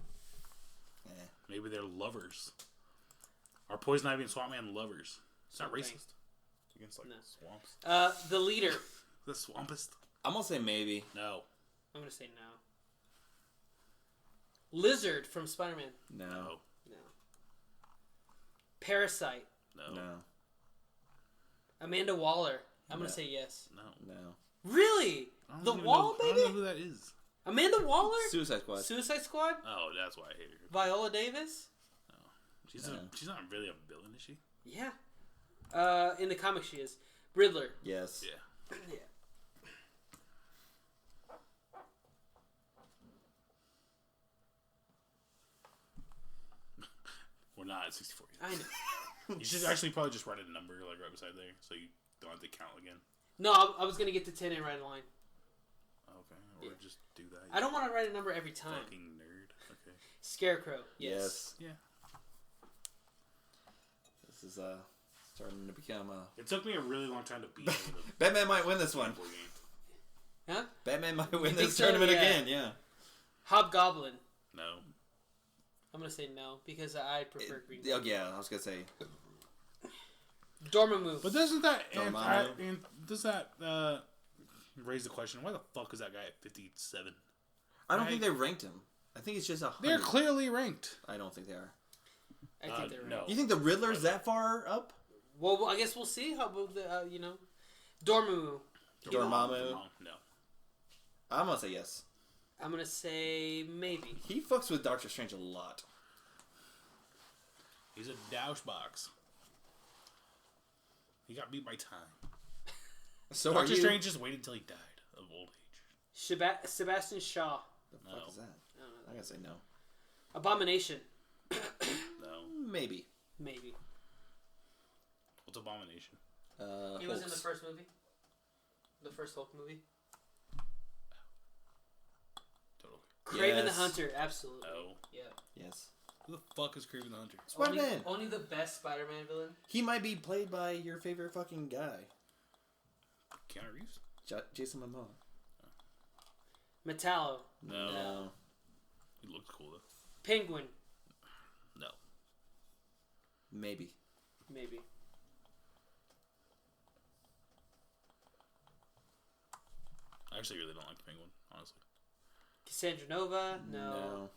Eh. Maybe they're lovers. Are Poison Ivy and Swamp Man lovers? It's not Something. racist. Against, like, No. swamps. The leader. The swampist? I'm gonna say maybe. No. I'm gonna say no. Lizard from Spider-Man. No. No. No. Parasite. No. No. Amanda Waller. I'm gonna No. say yes. No. No. Really? I don't The even Wall, know, I baby? don't know who that is. Amanda Waller? Suicide Squad. Suicide Squad? Oh, that's why I hate her. Viola Davis? She's No. she's not really a villain, is she? Yeah. In the comics she is. Riddler. Yes. Yeah. Yeah. We're not at 64 yet. I know. You should actually probably just write a number like right beside there, so you don't have to count again. No, I was gonna get to 10 and write a line. Okay, or just do that. I don't want to write a number every time. Fucking nerd. Okay. Scarecrow. Yes. Yeah. This is starting to become It took me a really long time to beat any of the Batman might win this one. board game. Huh? Batman might win think this so? tournament Yeah. again. Yeah. Hobgoblin. No. I'm gonna say no because I prefer Green Oh Goblin. yeah, I was gonna say Dormammu. But doesn't that Dormammu. does that raise the question? Why the fuck is that guy at 57? I don't think they ranked him. I think it's just 100. They're clearly ranked. I don't think they are. I think they're right. No. You think the Riddler's that far up? Well, I guess we'll see how Dormammu. Dormammu. No. I'm gonna say yes. I'm gonna say maybe. He fucks with Doctor Strange a lot. He's a douche box. He got beat by time. So Doctor Strange just waited until he died of old age. Sebastian Shaw. The fuck is that? I gotta say no. Abomination. No. Maybe. Maybe. What's Abomination? He was in the first movie. The first Hulk movie. Totally. Kraven the Yes. Hunter. Absolutely. No. Yeah. Yes. Who the fuck is Kraven the Hunter? Spider-Man. Only the best Spider-Man villain. He might be played by your favorite fucking guy, Keanu Reeves? Jason Momoa. Metallo. No. He looks cool though. Penguin. No. Maybe. Maybe. I actually really don't like the Penguin, honestly. Cassandra Nova. No.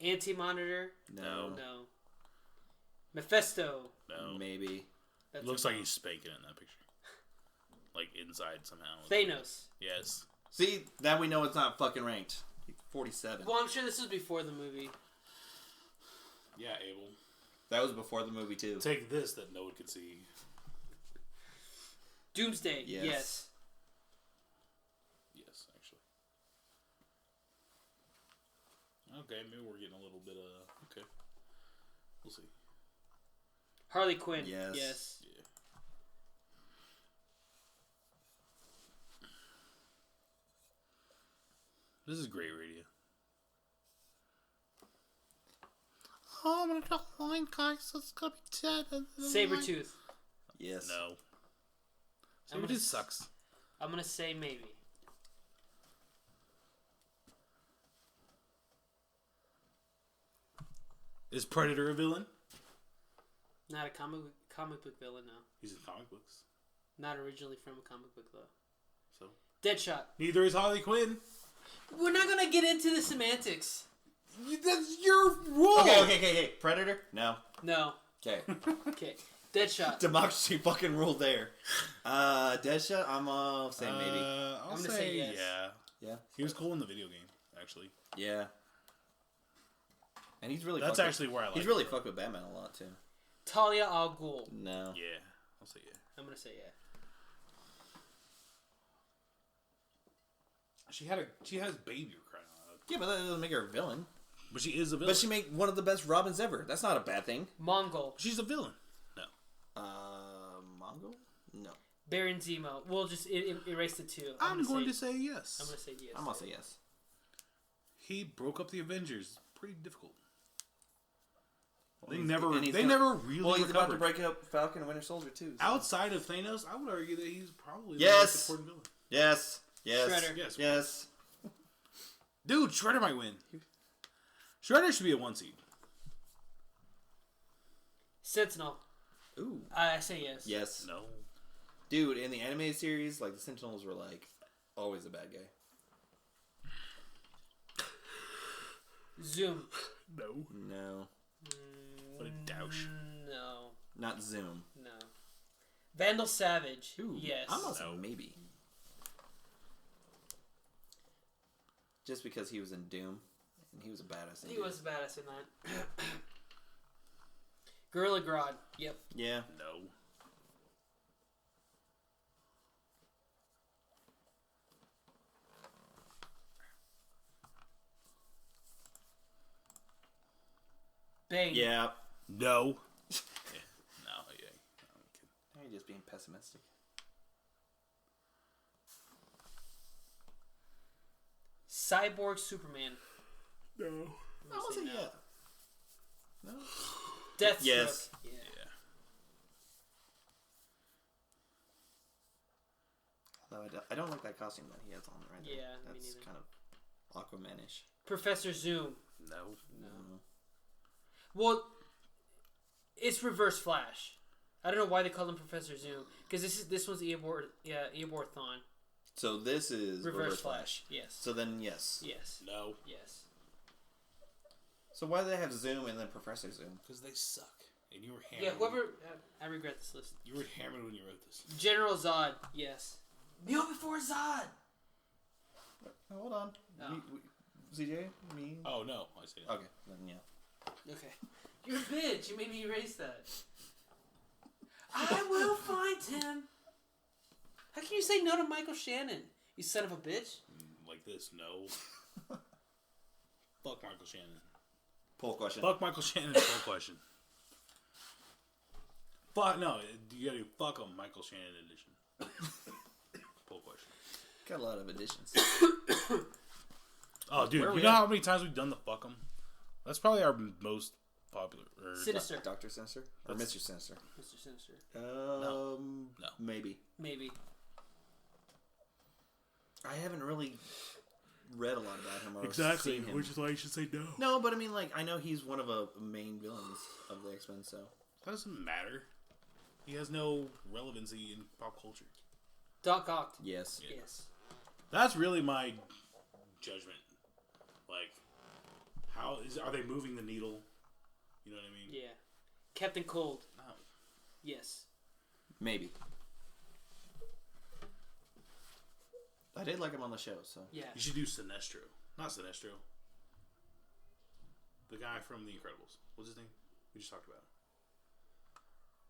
Anti-Monitor. No. No. Mephisto. No. Maybe. That's Looks like he's spanking it in that picture. Like inside somehow. Thanos. Yes. See, now we know it's not fucking ranked. 47. Well, I'm sure this was before the movie. Yeah, Abel. That was before the movie too. Take this that no one could see. Doomsday. Yes. Yes. Yes, actually. Okay, maybe we're getting a little bit okay. We'll see. Harley Quinn. Yes. Yes. Yeah. This is great radio. Oh, I'm gonna draw a line, guys, so it's gonna be dead. Sabretooth. Yes. No. I'm Sabretooth gonna- sucks. I'm gonna say maybe. Is Predator a villain? Not a comic book villain, no. He's in comic books. Not originally from a comic book, though. So Deadshot. neither is Harley Quinn. We're not gonna get into the semantics. That's your rule. Okay. Predator? No. No. Okay. Okay. Deadshot. Democracy fucking ruled there. Deadshot, I'm saying maybe. I'll gonna say say yes. yeah. Yeah. He was cool in the video game, actually. Yeah. And he's really That's fucked actually where I like He's really him. fucked with Batman a lot too. Talia al Ghul. No. Yeah, I'll say yeah. I'm gonna say yeah. She has baby crying out. Yeah, but that doesn't make her a villain. But she is a villain. But she made one of the best Robins ever. That's not a bad thing. Mongol. She's a villain. No. Mongol? No. Baron Zemo. We'll just erase the two. I'm going to say yes. I'm gonna say yes. I'm gonna say yes. He broke up the Avengers. Pretty difficult. Well, They he's- never and he's really Well, he's about to recovered. break up Falcon and Winter Soldier too. So. Outside of Thanos, I would argue that he's probably the Yes. most important villain. Yes. Shredder. Yes. Yes. Dude, Shredder might win. Shredder should be a 1 seed. Sentinel. Ooh. I say yes. Yes. No. Dude, in the animated series, like the Sentinels were like always a bad guy. Zoom. No. No. What a douche. No. Not Zoom. No. Vandal Savage. Ooh. Yes. I'm gonna say No. maybe. Just because he was in Doom, and he was a badass. He was badass in that. Gorilla Grodd. Yep. Yeah. No. Bane. Yeah. No. Yeah. No, yeah. I'm kidding. Now you're just being pessimistic. Cyborg Superman. No. I would say yeah. No. Deathstroke. Yes. Yeah. Yeah. Although I don't like that costume that he has on right there. Yeah, me That's neither. kind of Aquamanish. Professor Zoom. No. No. Well, it's Reverse Flash. I don't know why they call him Professor Zoom because this one's Eoborthon. So this is Reverse Flash. Yes. So then yes. Yes. No. Yes. So why do they have Zoom and then Professor Zoom? Because they suck. And you were hammered. Yeah. Whoever. I regret this list. You were hammered when you wrote this. General Zod. Yes. Meal before Zod. Hold on. No. CJ? Me? Oh, no. I see that. Okay. Then yeah. Okay. You're a bitch. You made me erase that. I will find him. How can you say no to Michael Shannon? You son of a bitch. Like this, no. Fuck Michael Shannon. Poll question. Fuck Michael Shannon. Poll question. Fuck, no. You gotta do fuck him, Michael Shannon edition. Poll question. Got a lot of additions. Oh, dude, Where are you we know at? how many times we've done the fuck him? That's probably our most popular. Sinister. Dr. Sinister? Or Mr. Sinister? Mr. Sinister. No. Maybe. Maybe. I haven't really read a lot about him or Exactly, seen him. which is why you should say no. No, but I mean, like, I know he's one of the main villains of the X-Men, so... That doesn't matter. He has no relevancy in pop culture. Doc Ock. Yes. Yeah. Yes. That's really my judgment. Like, are they moving the needle? You know what I mean? Yeah. Captain Cold. No. Yes. Maybe. I did like him on the show, so... Yeah. You should do Sinestro. Not Sinestro. The guy from The Incredibles. What's his name? We just talked about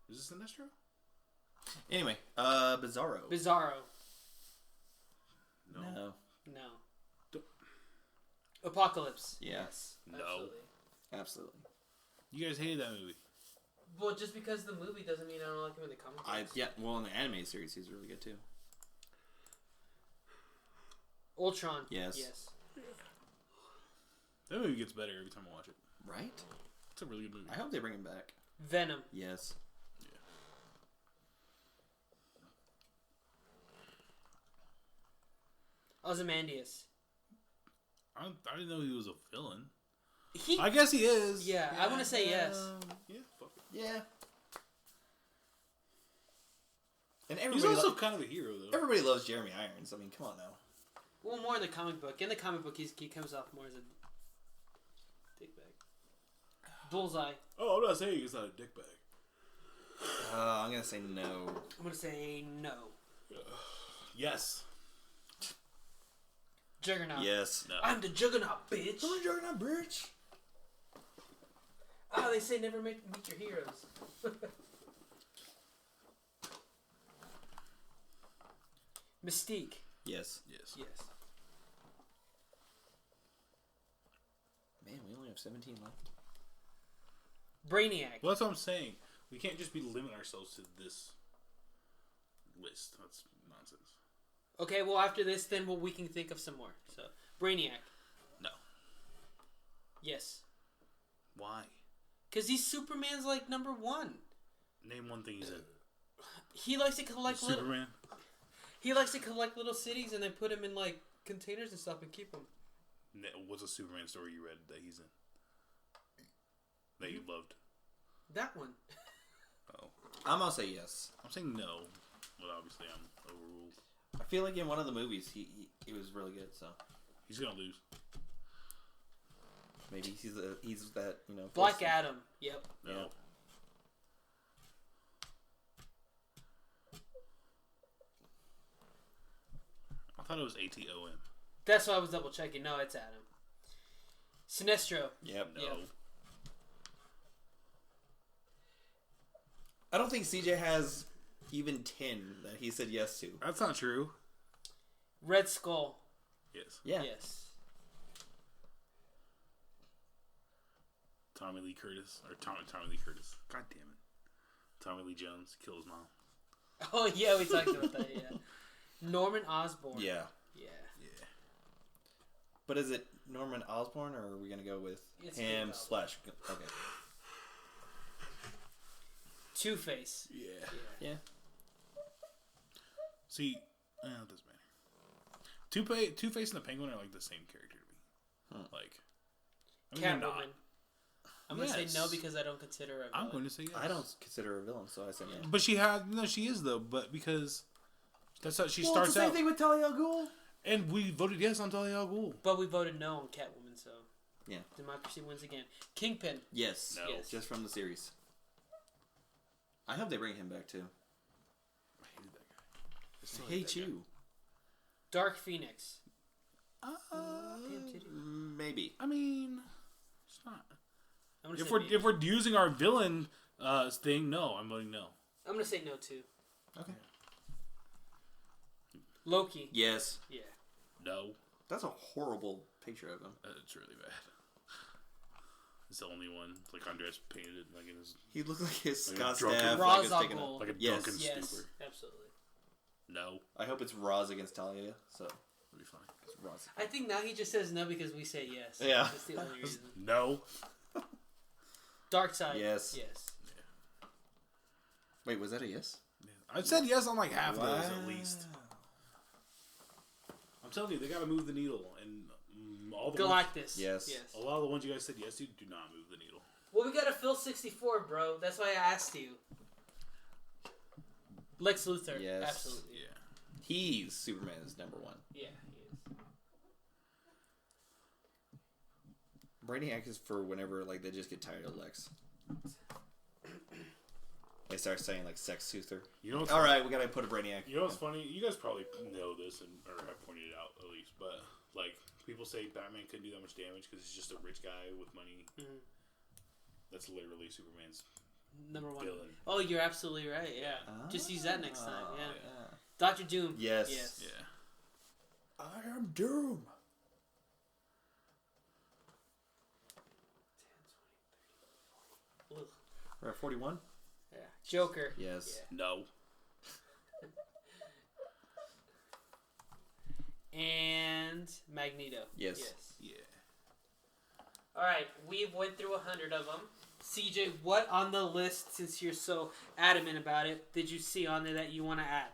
it. Is it Sinestro? Anyway, Bizarro. Bizarro. No. No. No. D- Apocalypse. Yeah. Yes. No. Absolutely. Absolutely. You guys hated that movie. Well, just because the movie doesn't mean I don't like him in the comic books. Well, in the anime series, he's really good, too. Ultron. Yes. Yes. That movie gets better every time I watch it. Right? It's a really good movie. I hope they bring him back. Venom. Yes. Ozymandias. I didn't know he was a villain. He. I guess he is. Yeah, I want to say yes. Yeah, fuck it. Yeah. And He's everybody, also kind of a hero, though. everybody loves Jeremy Irons. I mean, come on now. Well, more in the comic book. In the comic book, he comes off more as a dickbag. Bullseye. Oh, I'm not saying he's not a dickbag. I'm gonna say no. I'm gonna say no. Yes. Juggernaut. Yes. No. I'm the Juggernaut, bitch. I'm a Juggernaut, bitch. Ah, they say never meet your heroes. Mystique. Yes. Yes. Yes. Man, we only have 17 left. Brainiac. Well, that's what I'm saying. We can't just be limiting ourselves to this list. That's nonsense. Okay, well after this, then we can think of some more. So, Brainiac. No. Yes. Why? Because he's Superman's like number one. Name one thing he's in. He likes to collect little. Superman. He likes to collect little cities and then put them in like containers and stuff and keep them. What's a Superman story you read that he's in? That you loved? That one. Oh. I'm gonna say yes. I'm saying no, but obviously I'm overruled. I feel like in one of the movies he was really good. So He's gonna lose. maybe he's that Black person. Adam. Yep. No. Yeah. I thought it was ATOM. That's why I was double checking. No, it's Adam. Sinestro. Yep. No. Yep. I don't think CJ has even 10 that he said yes to. That's not true. Red Skull. Yes. Yeah. Yes. Tommy Lee Curtis. Or Tommy Lee Curtis. God damn it. Tommy Lee Jones. Kill his mom. Oh yeah, we talked about that. Yeah. Norman Osborn. Yeah. Yeah. Yeah. But is it Norman Osborn, or are we gonna go with It's him Norman slash? Okay. Two-Face. Yeah. Yeah. See, it doesn't matter. Two-Face and the Penguin are like the same character to me. Like, I mean, they're not. Catwoman. I'm going to Yes. say no because I don't consider her a villain. I'm going to say yes. I don't consider her a villain, so I say no. But she is though. But because that's how she Well, starts it's the same out. thing with Talia al Ghul. And we voted yes on Talia al Ghul. But we voted no on Catwoman, so Yeah. democracy wins again. Kingpin. Yes. No. Yes. Just from the series. I hope they bring him back too. I hated that guy. I hate you. Dark Phoenix. Maybe. I mean, it's not. I'm gonna If say we're maybe. if we're using our villain thing, no, I'm voting no. I'm gonna say no too. Okay. Loki. Yes. Yeah. No, That's a horrible picture of him. it's really bad. It's the only one. Like Andres painted it like in his He looked like his Like a Scott drunken- staff. Ra's Like, it's al taken Ghul. up. like a Yes. drunken Yes. stupor. Absolutely. No, I hope it's Ra's against Talia. So it'll be fine. it's Ra's. I think now he just says no because we say yes. Yeah. That's the only reason. No, Dark Side. Yes. Yes. Wait, was that a yes? I said yes on like half of those Wow. at least. I'm telling you, they gotta move the needle, and all the ones, Galactus. Yes. Yes. a lot of the ones you guys said yes to do not move the needle. Well, we gotta fill 64, bro. That's why I asked you. Lex Luthor. Yes. Absolutely. Yeah. He's Superman's number one. Yeah, he is. Brainiac is for whenever like they just get tired of Lex. They start saying like sex soother. You know what's All right, we gotta put a Brainiac. You know what's funny? You guys probably know this or have pointed it out at least, but like people say Batman couldn't do that much damage because he's just a rich guy with money. Mhm. That's literally Superman's Number one. villain. Oh, you're absolutely right. Yeah. Just use that next time. Ah, Yeah. Doctor Doom. Yes. Yes. Yeah. I am Doom. Ugh. We're at 41. Yeah. Joker. Yes. No. And Magneto. Yes. Yeah. All right, we went through 100 of them. CJ, what on the list, since you're so adamant about it, did you see on there that you want to add?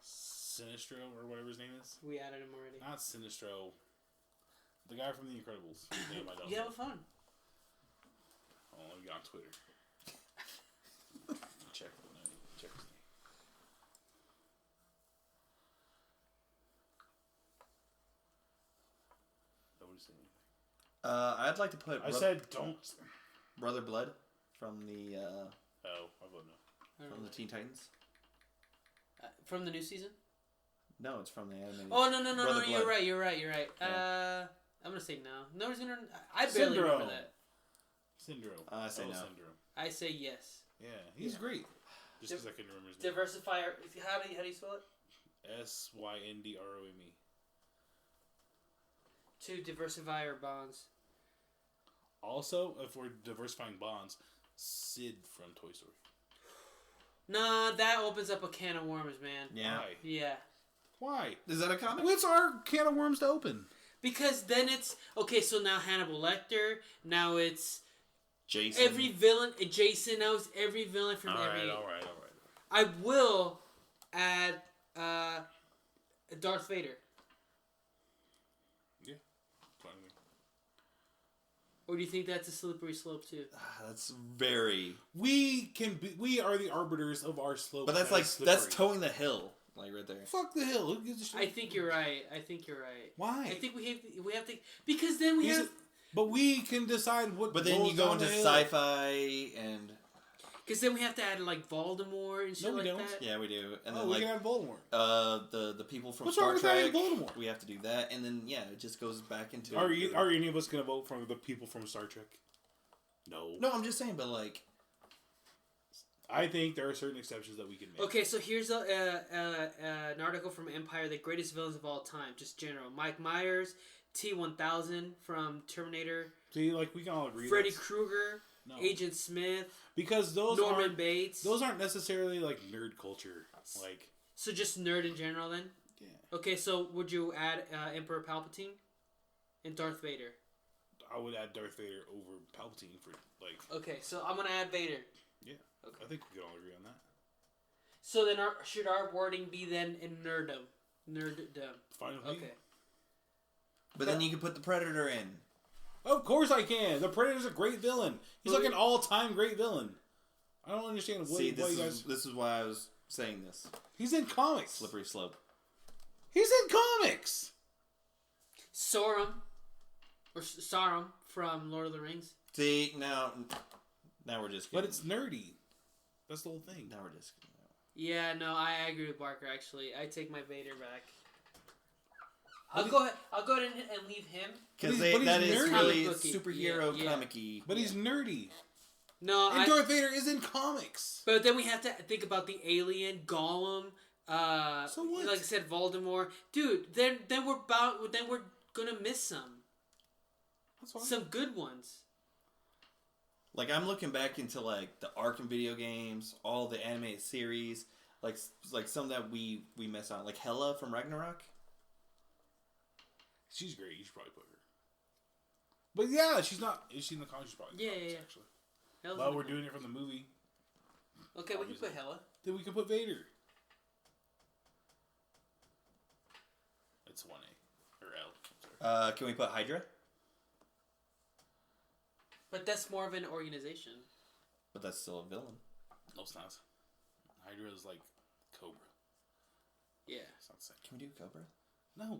Sinestro or whatever his name is. We added him already. Not Sinestro. The guy from The Incredibles. His name I don't You know. have a phone. Oh, let me get on Twitter. Check the name. Check his name. Nobody's saying anything. I'd like to put I said don't. Brother Blood from the Oh, I vote no. I don't from know. the Teen Titans. From the new season? No, it's from the animated. Oh, no, Brother you're Blood. right, you're right. Yeah. I'm going to say no. Nobody's going to... I barely Syndrome. remember that. Syndrome. I say no. Syndrome. I say yes. Yeah, he's Yeah. great. Just because I couldn't remember his name. Diversifier... How do you spell it? Syndrome. To diversify our bonds. Also, if we're diversifying bonds, Sid from Toy Story. Nah, that opens up a can of worms, man. Yeah. Why? Yeah. Why? Is that a comic? What's our can of worms to open? Because then it's... Okay, so now Hannibal Lecter. Now it's... Jason. Every villain... Jason. Now it's every villain from every... All right. I will add Darth Vader. Yeah. Fine with me. Or do you think that's a slippery slope too? That's very. We are the arbiters of our slope. But that's that like is slippery. that's towing the hill, like right there. Fuck the hill. Who gives a shit? I think you're right. Why? I think we have to because then we have But we can decide what. But then you goes go down into the hill. sci-fi and because then we have to add like Voldemort and shit No, we like don't. that. yeah, we do. And Oh, then we like can add Voldemort. the people from What's Star wrong with that Trek. and Voldemort? We have to do that, and then yeah, it just goes back into. Are any of us gonna vote for the people from Star Trek? No. No, I'm just saying, but like. I think there are certain exceptions that we can make. Okay, so here's an article from Empire: The Greatest Villains of All Time, just general. Mike Myers, T-1000 from Terminator, See, like we can all agree. Freddy that's- Krueger, No. Agent Smith, Because those Norman aren't Bates. those aren't necessarily like nerd culture. Like So just nerd in general then? yeah. Okay, so would you add Emperor Palpatine and Darth Vader? I would add Darth Vader over Palpatine for like Okay, so I'm gonna add Vader. yeah. Okay. I think we can all agree on that. So then should our wording be then in nerddom? Nerddom. Fine with me. Okay. But then you can put the Predator in. Of course I can. The Predator's a great villain. He's like an all-time great villain. I don't understand what you guys... This is why I was saying this. He's in comics. Slippery slope. He's in comics. Sauron. Or Sauron from Lord of the Rings. See, now we're just kidding. But it's nerdy. That's the whole thing. Now we're just kidding. Yeah, no, I agree with Barker, actually. I take my Vader back. I'll go ahead and leave him. Because but that he's is nerdy. really Comic-booky. superhero Yeah. comic-y. But he's nerdy. No, And Darth Vader is in comics. But then we have to think about the alien, Gollum, So what? like I said, Voldemort. Dude, then we're gonna miss some. That's fine. Some good ones. Like, I'm looking back into, like, the Arkham video games, all the animated series, like some that we miss on. Like, Hela from Ragnarok. She's great. You should probably put her. But yeah, she's not... Is she in the comics? She's probably in the comics, actually. Hela's Well, in we're the- doing it from the movie. Okay, we can put Hela. Then we can put Vader. It's 1A. Or L. Sorry. Can we put Hydra? But that's more of an organization. But that's still a villain. No, it's not. Hydra is like Cobra. Yeah. It's not the same. Can we do Cobra? No.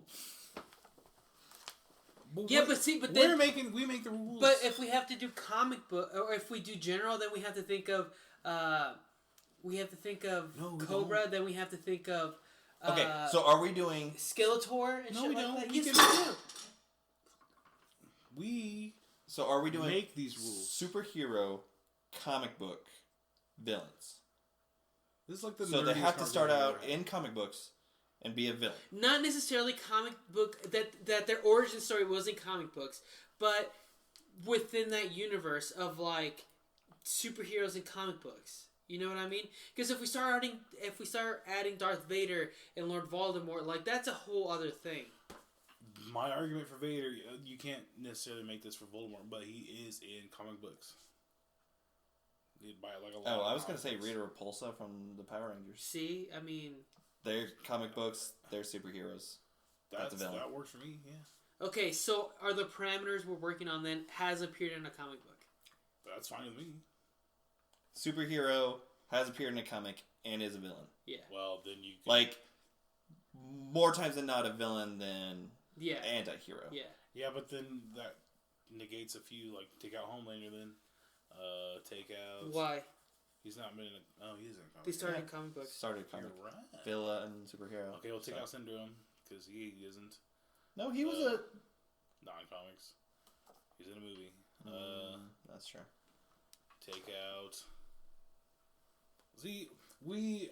Yeah, but then we make the rules. But if we have to do comic book, or if we do general, then we have to think of Cobra. don't. Then we have to think of Okay, so are we doing... Skeletor and No, shit we like don't. that. We Yes, can- we do. we So are we doing... make these rules. Superhero comic book villains. This is like the So they nerdiest have to start cartoon I've out ever had. in comic books and be a villain. Not necessarily comic book that their origin story was in comic books, but within that universe of like superheroes in comic books. You know what I mean? Because if we start adding Darth Vader and Lord Voldemort, like that's a whole other thing. My argument for Vader, you can't necessarily make this for Voldemort, but he is in comic books. By like a lot. Oh, of I was going to say comics. Rita Repulsa from the Power Rangers. See, I mean, They're comic books, they're superheroes. That's a villain. That works for me, yeah. okay, so are the parameters we're working on then has appeared in a comic book? That's fine with me. Superhero has appeared in a comic and is a villain. Yeah. Well, then you can... Like, more times than not a villain than Yeah. anti-hero. Yeah. Yeah, but then that negates a few, like, take out Homelander then. Take out... Why? He's not been in a... Oh, he is in a comic. They started in Yeah. comic books. Started You're comic. right. Villain, superhero. Okay, we'll take So- out Syndrome, because he isn't. No, he was a... Not in comics. He's in a movie. That's true. Take out... See, we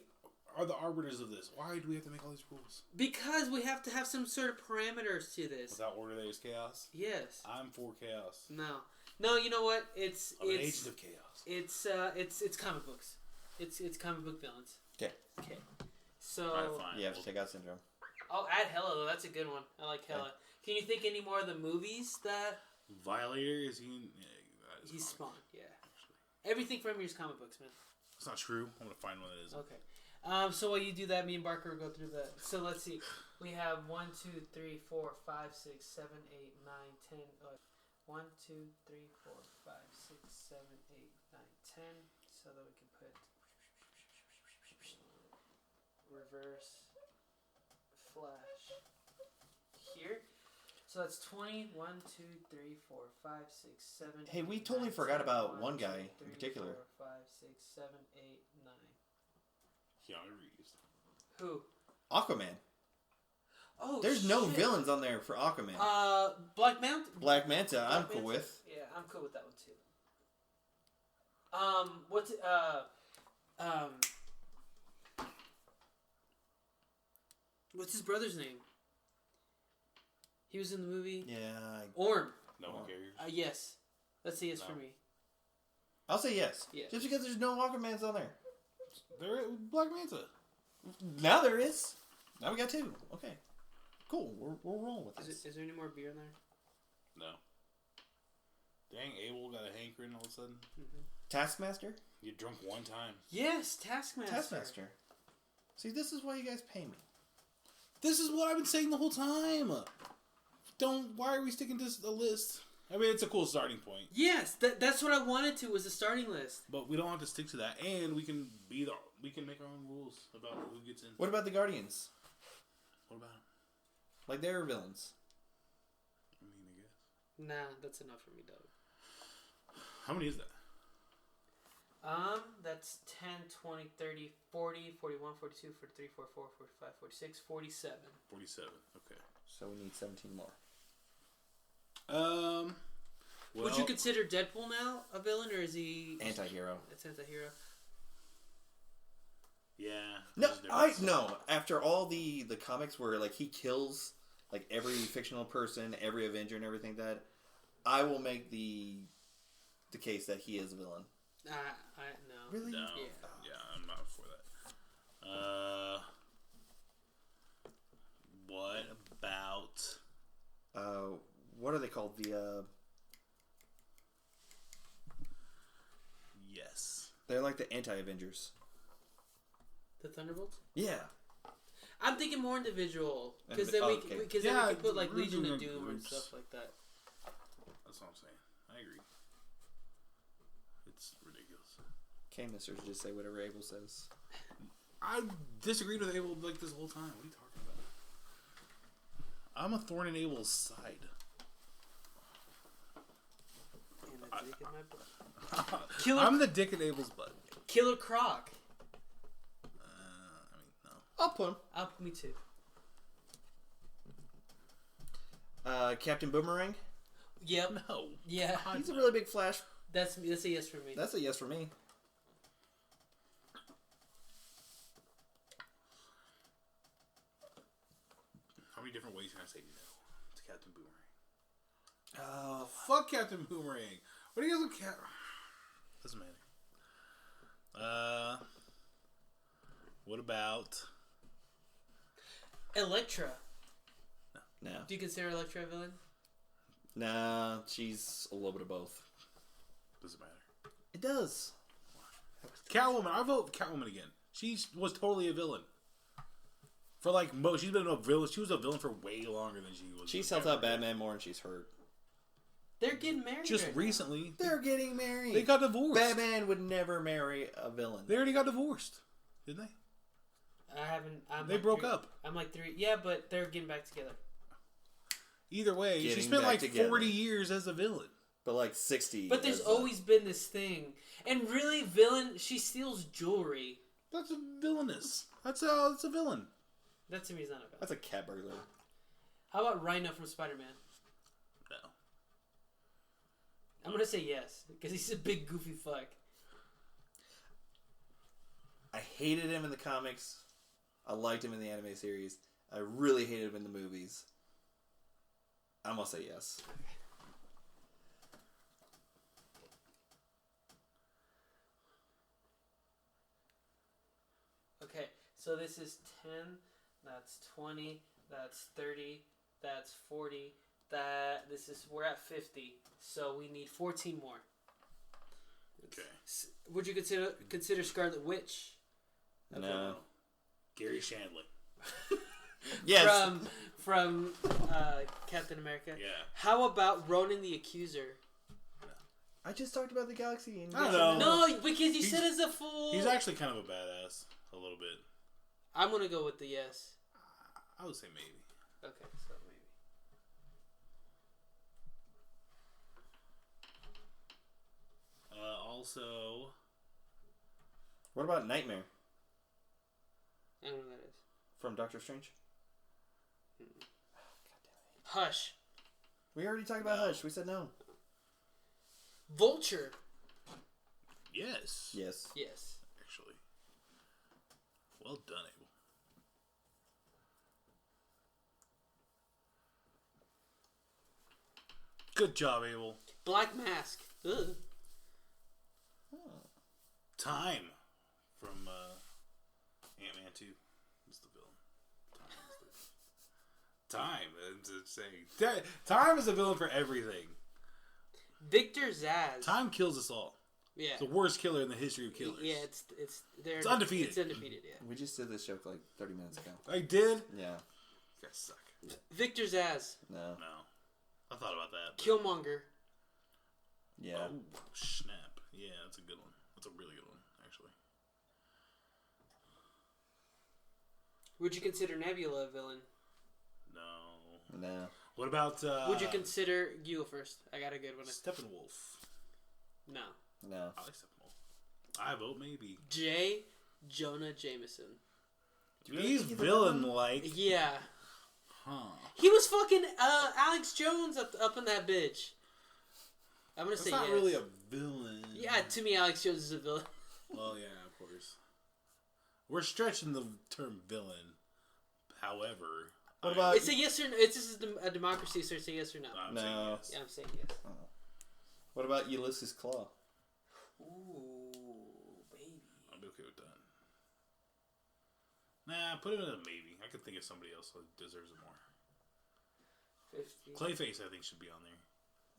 are the arbiters of this. Why do we have to make all these rules? Because we have to have some sort of parameters to this. Without order, there is chaos. Yes. I'm for chaos. No, you know what? It's I'm an agent of chaos. It's comic books. It's comic book villains. Okay. Okay. So Alright, fine. You have to take out Syndrome. I'll add Hela though. That's a good one. I like Hela. Can you think any more of the movies that Violator, is he... Yeah, that is he's comic. spawned? Yeah. Everything from here is comic books, man. It's not true. I'm going to find one that isn't. Okay. So while you do that, me and Barker will go through that. So let's see. We have 1, 2, 3, 4, 5, 6, 7, 8, 9, 10. 1, 2, 3, 4, 5, 6, 7, 8, 9, 10. So that we can put reverse flash here. So that's 20. 1, 2, 3, 4, 5, 6, 7. Hey, we 8, totally 9, forgot 10, about 1, one 2, guy 3, in particular. 4, 5, 6, 7, 8, 9. Keanu Reeves. Who? Aquaman. Oh, There's no shit. villains on there for Aquaman. Black Manta. Black Manta, I'm Black cool Manta? with. Yeah, I'm cool with that one too. What's what's his brother's name? He was in the movie. Yeah, Orm. No one cares. Yes, that's a yes No. for me. I'll say yes. Yeah. Just because there's no Aquamans on there. There, Black Manta. Now there is. Now we got two. Okay. Cool. We're rolling with this. Is there any more beer in there? No. Dang, Abel got a hankering all of a sudden. Taskmaster? You drunk one time. Yes, Taskmaster. Taskmaster. See, this is why you guys pay me. This is what I've been saying the whole time. Why are we sticking to a list I mean, it's a cool starting point. Yes, that's what I wanted to was a starting list. But we don't have to stick to that, and we can make our own rules about who gets in. What about the Guardians? What about them? Like, they're villains. I mean, I guess. Nah, that's enough for me, Doug. How many is that? That's 10, 20, 30, 40, 41, 42, 43, 44, 45, 46, 47. 47. Okay. So we need 17 more. Well, Would you consider Deadpool now a villain, or is he Anti-hero. It's anti-hero. Yeah. No. After all the comics where like he kills like every fictional person, every Avenger, and everything like that, I will make the case that he is a villain. No. Really? No. Yeah. I'm not for that. What about? What are they called? Yes. They're like the anti-Avengers. The Thunderbolts? Yeah. I'm thinking more individual, because Okay. then we can put like we're Legion doing of Doom and groups. stuff like that. That's what I'm saying. I agree. It's ridiculous. K-Misters just say whatever Abel says. I disagreed with Abel like this whole time. What are you talking about? I'm a thorn in Abel's side. And a dick in my butt. I'm the dick in Abel's butt. Killer Croc. I mean, no. I'll put him. Me too. Captain Boomerang. Yep. No. Yeah. He's a really big Flash. That's a yes for me. That's a yes for me. How many different ways can I say no to Captain Boomerang? Oh, Fuck Captain Boomerang. What do you guys with Cap? Doesn't matter. What about Elektra. no. Do you consider Elektra a villain? Nah, she's a little bit of both. Doesn't matter. It does. Catwoman. I vote Catwoman again. She was totally a villain. For like she's been a villain. She was a villain for way longer than she was. She's helped out Batman more, and she's hurt. They're getting married. Just right recently. They're getting married. They got divorced. Batman would never marry a villain. They already got divorced, didn't they? now. I haven't. They broke up. I'm like 3. Yeah, but they're getting back together. Either way, she Getting spent back like together. 40 years as a villain. But like 60. But there's as always been this thing, and really, villain. She steals jewelry. That's a villainous. That's a villain. That to me is not a villain. That's a cat burglar. How about Rhino from Spider-Man? No. I'm gonna say yes because he's a big goofy fuck. I hated him in the comics. I liked him in the anime series. I really hated him in the movies. I'm gonna say yes. Okay, so this is 10. That's 20. That's 30. That's 40. We're at 50. So we need 14 more. Okay. Would you consider Scarlet Witch? No. Gary Shandling. Yes. From Captain America. Yeah. How about Ronan the Accuser? I just talked about the galaxy. And I don't know. No, because you said it's a fool. He's actually kind of a badass. A little bit. I'm gonna go with the yes. I would say maybe. Okay, so maybe. Also, What about Nightmare I don't know who that is. from Doctor Strange? Hush. We already talked about Hush. We said no. Vulture. yes. Yes. Yes. Actually. Well done, Abel. Good job, Abel. Black Mask. Ugh. Time from Ant-Man 2 is the villain. Time is insane. Time is a villain for everything. Victor Zsasz. Time kills us all. Yeah. It's the worst killer in the history of killers. Yeah, it's undefeated. It's undefeated. Yeah. We just did this joke like 30 minutes ago. I did? Yeah. You guys suck. Victor Zsasz. No. No. I thought about that. But Killmonger. Yeah. Oh, snap. Yeah, that's a good one. That's a really good one, actually. Would you consider Nebula a villain? No. What about... Would you consider... You go first. I got a good one. Steppenwolf. No. I like Steppenwolf. I vote maybe. J. Jonah Jameson. He's villain-like. Yeah. Huh. He was fucking Alex Jones up in that bitch. I'm gonna That's say not yes. really a villain. Yeah, to me, Alex Jones is a villain. Well, yeah, of course. We're stretching the term villain. However, what about... It's a yes or no. This is a democracy, so it's a yes or no. I'm saying yes. Yeah, I'm saying yes. What about Ulysses Claw? Ooh, baby. I'll be okay with that. Nah, put him in a maybe. I could think of somebody else who deserves it more. 50. Clayface, I think, should be on there.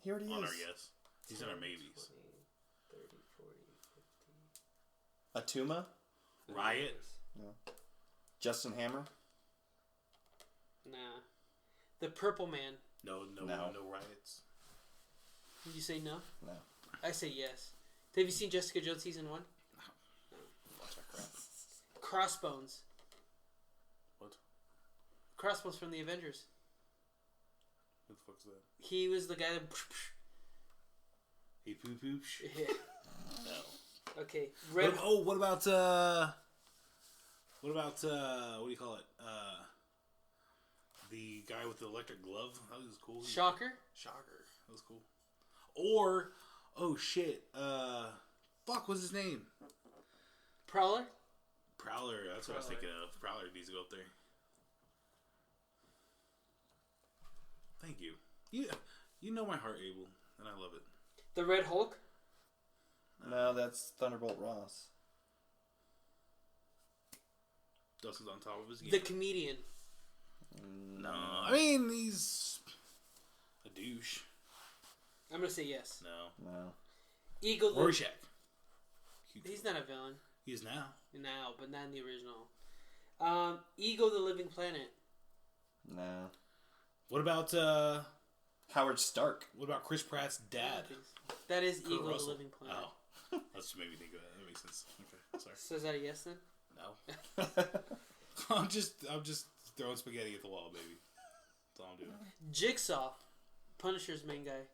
He already is. On our yes. He's 10, in our maybes. 20, 30, 40, 50. Atuma? Riot? No. Justin Hammer? Nah. The Purple Man. No riots. Did you say no? No. I say yes. Have you seen Jessica Jones season 1? No. Watch that crap. Crossbones. What? Crossbones from the Avengers. Who the fuck's that? He was the guy that... He poo-poops? Yeah. No. Okay. What about what do you call it? The guy with the electric glove. That was cool. Shocker? Shocker. That was cool. Or, oh shit. Fuck, what's his name? Prowler? Prowler. That's what I was thinking of. Prowler needs to go up there. Thank you. You know my heart, Abel, and I love it. The Red Hulk? No, that's Thunderbolt Ross. Dustin's on top of his game. The Comedian? No. I mean, he's a douche. I'm going to say yes. No. Eagle the... Rorschach. He's not a villain. He is now. Now, but not in the original. Ego the Living Planet? No. What about Howard Stark? What about Chris Pratt's dad? That is Kurt Ego Russell. the Living Planet. Oh. That just made me think of that. That makes sense. Okay, sorry. So is that a yes then? No. I'm just throwing spaghetti at the wall, baby. That's all I'm doing. Jigsaw. Punisher's main guy.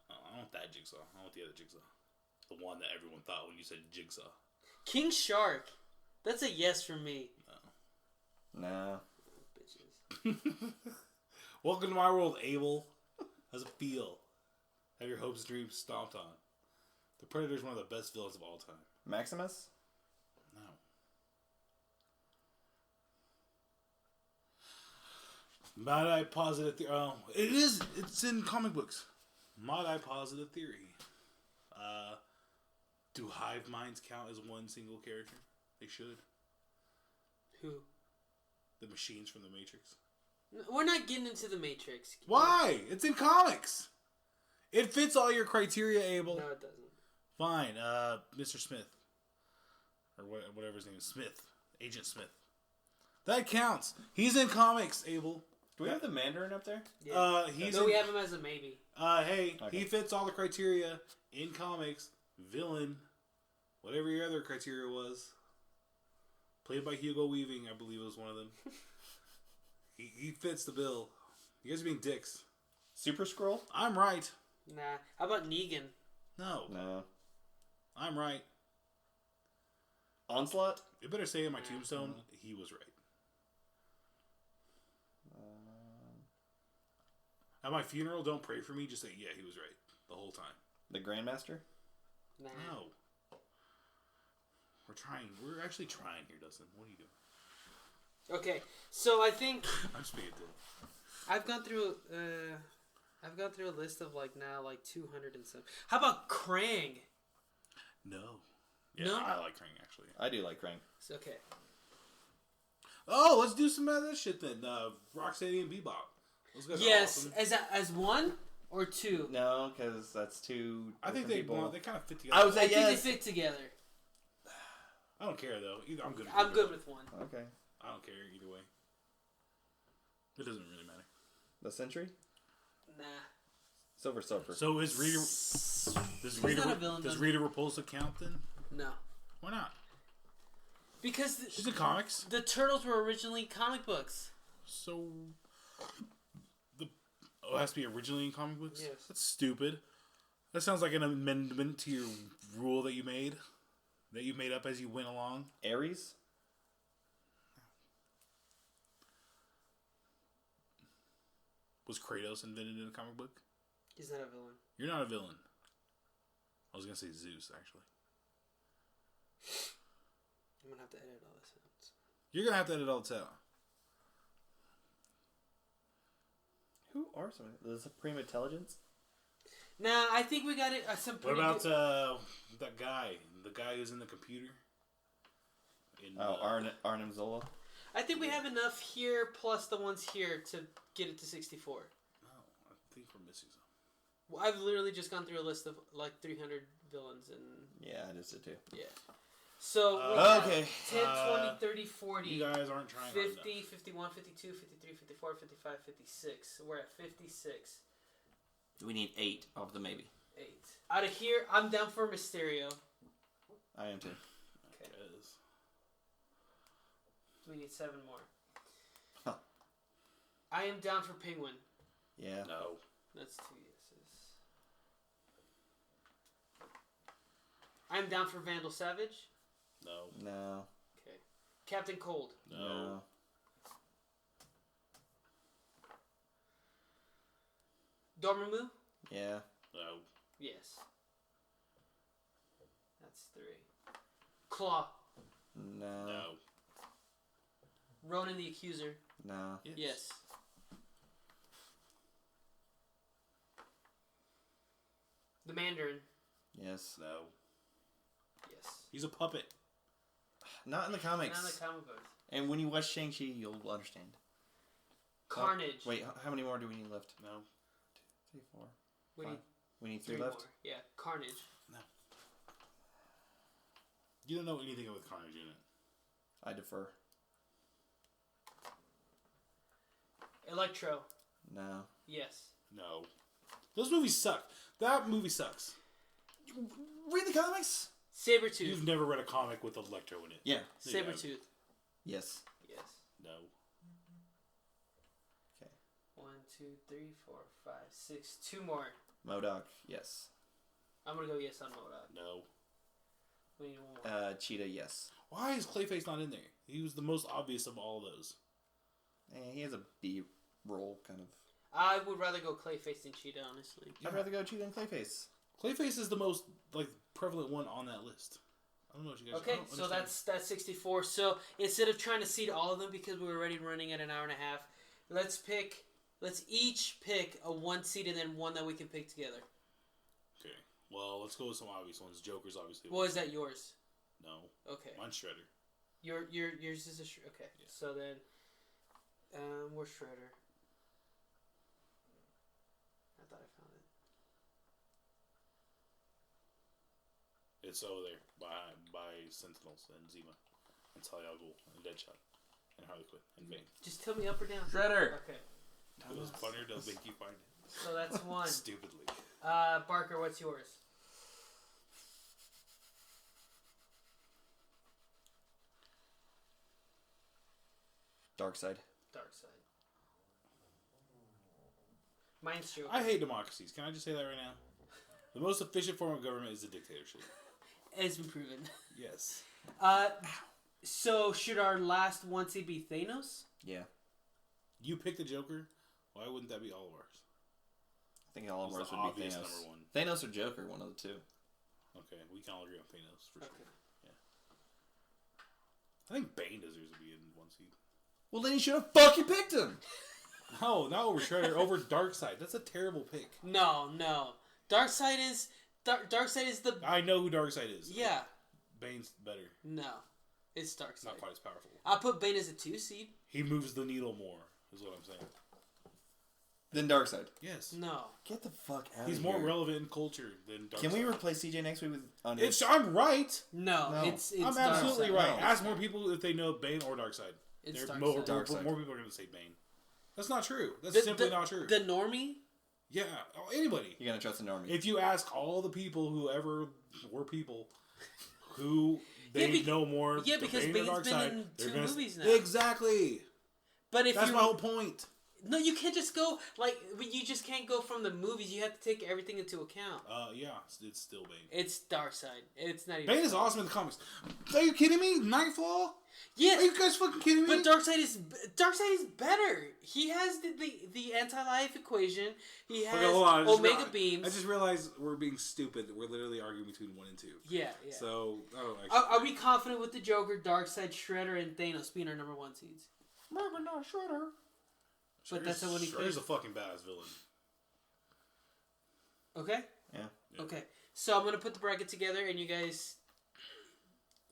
I don't want that Jigsaw. I want the other Jigsaw. The one that everyone thought when you said Jigsaw. King Shark. That's a yes for me. No. Bitches. Welcome to my world, Abel. How's it feel? Have your hopes and dreams stomped on. The Predator's one of the best villains of all time. Maximus? No. Might I posit a theory? Oh, it is. It's in comic books. Might I posit a theory? Do hive minds count as one single character? They should. Who? The machines from the Matrix. We're not getting into the Matrix. Why? It's in comics. It fits all your criteria, Abel. No, it doesn't. Fine. Mr. Smith. Or whatever his name is. Smith. Agent Smith. That counts. He's in comics, Abel. Do we have the Mandarin up there? Yeah. We have him as a maybe. Hey, Okay. he fits all the criteria in comics. Villain. Whatever your other criteria was. Played by Hugo Weaving, I believe was one of them. He fits the bill. You guys are being dicks. Super Skrull? I'm right. Nah. How about Negan? No. I'm right. Onslaught? You better say in my tombstone, he was right. At my funeral, don't pray for me. Just say, yeah, he was right. The whole time. The Grandmaster? Nah. No. We're trying. We're actually trying here, Dustin. What are you doing? Okay, so I think I'm just being a dick. I've gone through a list of like 200 and some. How about Krang? No. Yeah, No? I like Krang, actually. I do like Krang. It's okay. Oh, let's do some of that shit then. Rocksteady and Bebop. Those guys are Yes, awesome. as one or two. No, because that's two. I think different people. they kind of fit together. I would I say think yes. they fit together. I don't care though. Either I'm good. I'm good with one. Okay. I don't care either way. It doesn't really matter. The Sentry? Nah. Silver Surfer. So is Rita... not a villain, Does does Rita Repulsa count then? No. Why not? Because She's in comics. the Turtles were originally comic books. So... it has to be originally in comic books? Yes. That's stupid. That sounds like an amendment to your rule that you made. That you made up as you went along. Ares? Was Kratos invented in a comic book? He's not a villain. You're not a villain. I was going to say Zeus, actually. I'm gonna have to edit all this out. You're going to have to edit all this out. Who are some of the Supreme Intelligence? Nah, I think we got it. Some What pretty about good- that guy? The guy who's in the computer? Arnim Zola? I think we have enough here plus the ones here to get it to 64. No, I think we're missing some. Well, I've literally just gone through a list of like 300 villains and Yeah, I just did too. yeah. So we okay. have 10, 20, 30, 40, You guys aren't trying 50, enough. 51, 52, 53, 54, 55, 56. We're at 56. We need 8 of the maybe. 8. Out of here, I'm down for Mysterio. I am too. Okay. Yes. We need 7 more. Huh. I am down for Penguin. Yeah. No. That's 2 yeses. I'm down for Vandal Savage. No. No. Okay. Captain Cold. No. Dormammu. Yeah. No. Yes. That's 3. Claw. No. No. Ronan the Accuser. No. Yes. The Mandarin. Yes. No. Yes. He's a puppet. Not in the comics. Not in the comic books. And when you watch Shang-Chi, you'll understand. Carnage. Wait, how many more do we need left? No. 2, 3, 4. We 5. need We need 3 3 left? more. Yeah. Carnage. You don't know anything with Carnage in it. I defer. Electro. No. Yes. No. Those movies suck. That movie sucks. Read the comics? Sabretooth. You've never read a comic with Electro in it. Yeah. Yeah. Sabretooth. Yes. Yes. No. Okay. 1, 2, 3, 4, 5, 6. 2 more. MODOK, yes. I'm gonna go yes on MODOK. No. We need 1 more. Cheetah, yes. Why is Clayface not in there? He was the most obvious of all those. He has a B role, kind of. I would rather go Clayface than Cheetah, honestly. I'd rather go Cheetah than Clayface. Clayface is the most prevalent one on that list. I don't know what you guys. Okay, so that's 64. So instead of trying to seed all of them because we were already running at an hour and a half, let's each pick a 1 seed and then one that we can pick together. Okay. Well, let's go with some obvious ones. Joker's obviously. What is that yours? No. Okay. Mine's Shredder. Yours is a okay. Yeah. So then, where's Shredder? I thought I found it. It's over there by Sentinels and Zima and Talia al Ghul and Deadshot and Harley Quinn and Bane. Just tell me up or down. Shredder. Okay. It was funnier to make you find it. So that's 1. Stupidly. Barker, what's yours? Darkseid. Darkseid. Mine's Joker. I hate democracies. Can I just say that right now? The most efficient form of government is a dictatorship. It's been proven. Yes. So should our last 1 seed be Thanos? Yeah. You pick the Joker. Why wouldn't that be all of ours? I think all of He's ours the would be obvious Thanos. number 1. Thanos or Joker, one of the two. Okay, we can all agree on Thanos for sure. Okay. Yeah. I think Bane deserves to be in 1 seed. Well, then you should have fucking picked him. No, not over Shredder. Over Darkseid. That's a terrible pick. No. Darkseid is the I know who Darkseid is. yeah. Bane's better. No, it's Darkseid. Not quite as powerful. I'll put Bane as a 2 seed. He moves the needle more, is what I'm saying. Then Darkseid. Yes. No. Get the fuck out He's of here. more relevant in culture than Darkseid. Can we replace CJ next week with Onyx? I'm right. No. No. It's I'm absolutely Darkseid. right. No. Ask more people if they know Bane or Darkseid. It's More Darkseid. Darkseid. people are going to say Bane. That's not true. That's simply not true. The normie Yeah, anybody. You're gonna trust an army. If you ask all the people who ever were people who they know more, yeah, because the Bane's dark been side, in they're 2 gonna, movies now. Exactly. But if That's my whole point. No, you can't just go you just can't go from the movies. You have to take everything into account. Yeah, it's still Bane. It's Darkseid. It's not even. Bane is awesome in the comics. Are you kidding me? Nightfall? Yes. Are you guys fucking kidding me? But Darkseid is better. He has the anti-life equation. He has Omega beams. I just realized we're being stupid. We're literally arguing between 1 and 2. Yeah. So I don't actually. Are we confident with the Joker, Darkseid, Shredder, and Thanos being our number 1 seeds? Maybe not Shredder. But that's what he Shredder's a fucking badass villain. Okay. Yeah. Okay. So I'm gonna put the bracket together, and you guys,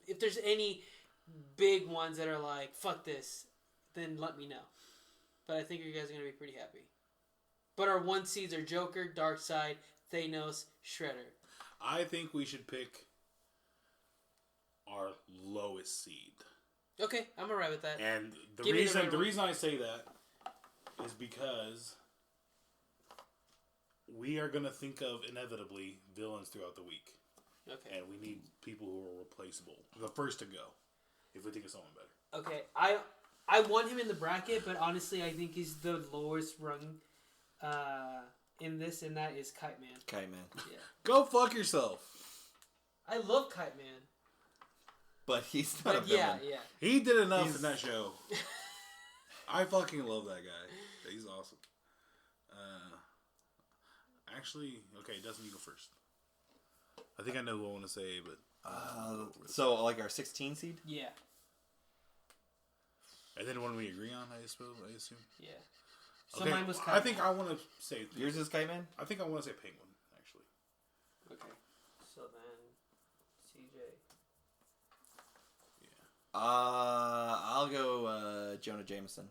if there's any big ones that are like fuck this, then let me know. But I think you guys are gonna be pretty happy. But our 1 seeds are Joker, Darkseid, Thanos, Shredder. I think we should pick our lowest seed. Okay, I'm alright with that. And the Give me the reason I say that is because we are gonna think of inevitably villains throughout the week. Okay. And we need people who are replaceable. The first to go. If we think of someone better. Okay, I want him in the bracket, but honestly, I think he's the lowest rung in this, and that is Kite Man. Kite Man. Yeah. Go fuck yourself. I love Kite Man. But he's not a villain. Yeah. He did enough in that show. I fucking love that guy. He's awesome. Actually, okay, Dustin, you go first. I think I know who I want to say, but... So, like our 16 seed? Yeah. And then one we agree on, I assume? Yeah. So Okay, mine was Kite I think I want to say... Yours is Kite Man? I think I want to say Penguin, actually. Okay. So then, CJ. Yeah. I'll go Jonah Jameson.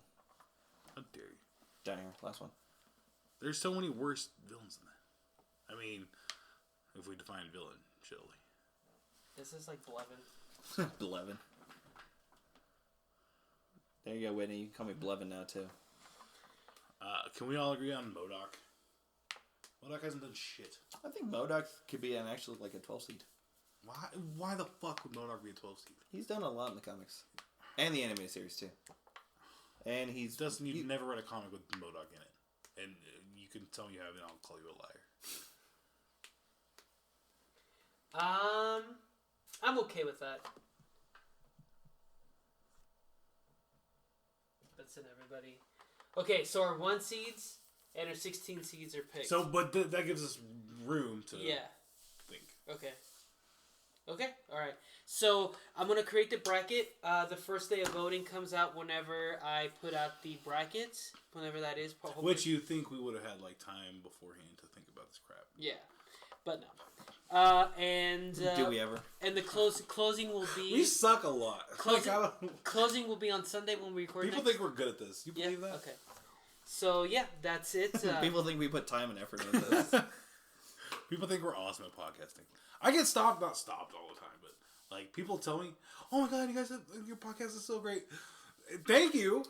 How dare you? Down here, last one. There's so many worse villains than that. I mean, if we define villain, surely. This is like Blevin. Blevin. There you go, Whitney. You can call me Blevin now, too. Can we all agree on MODOK? MODOK hasn't done shit. I think MODOK could be actually like a 12 seed. Why the fuck would MODOK be a 12 seed? He's done a lot in the comics. And the animated series, too. And he's... Dustin, you've never read a comic with MODOK in it. And you can tell me you haven't, I'll call you a liar. I'm okay with that. That's it, everybody. Okay, so our 1 seeds and our 16 seeds are picked. So, but that gives us room to think. Okay. Okay, alright. So, I'm going to create the bracket. The first day of voting comes out whenever I put out the brackets. Whenever that is. Which you think we would have had, like, time beforehand to think about this crap. Yeah. But no. Do we ever? And the closing will be... We suck a lot. Closing will be on Sunday when we record People think we're good at this. You believe that? Okay. So, yeah, that's it. People think we put time and effort into this. People think we're awesome at podcasting. I get stopped, not stopped all the time, but, like, people tell me, oh my god, you guys, your podcast is so great. Thank you.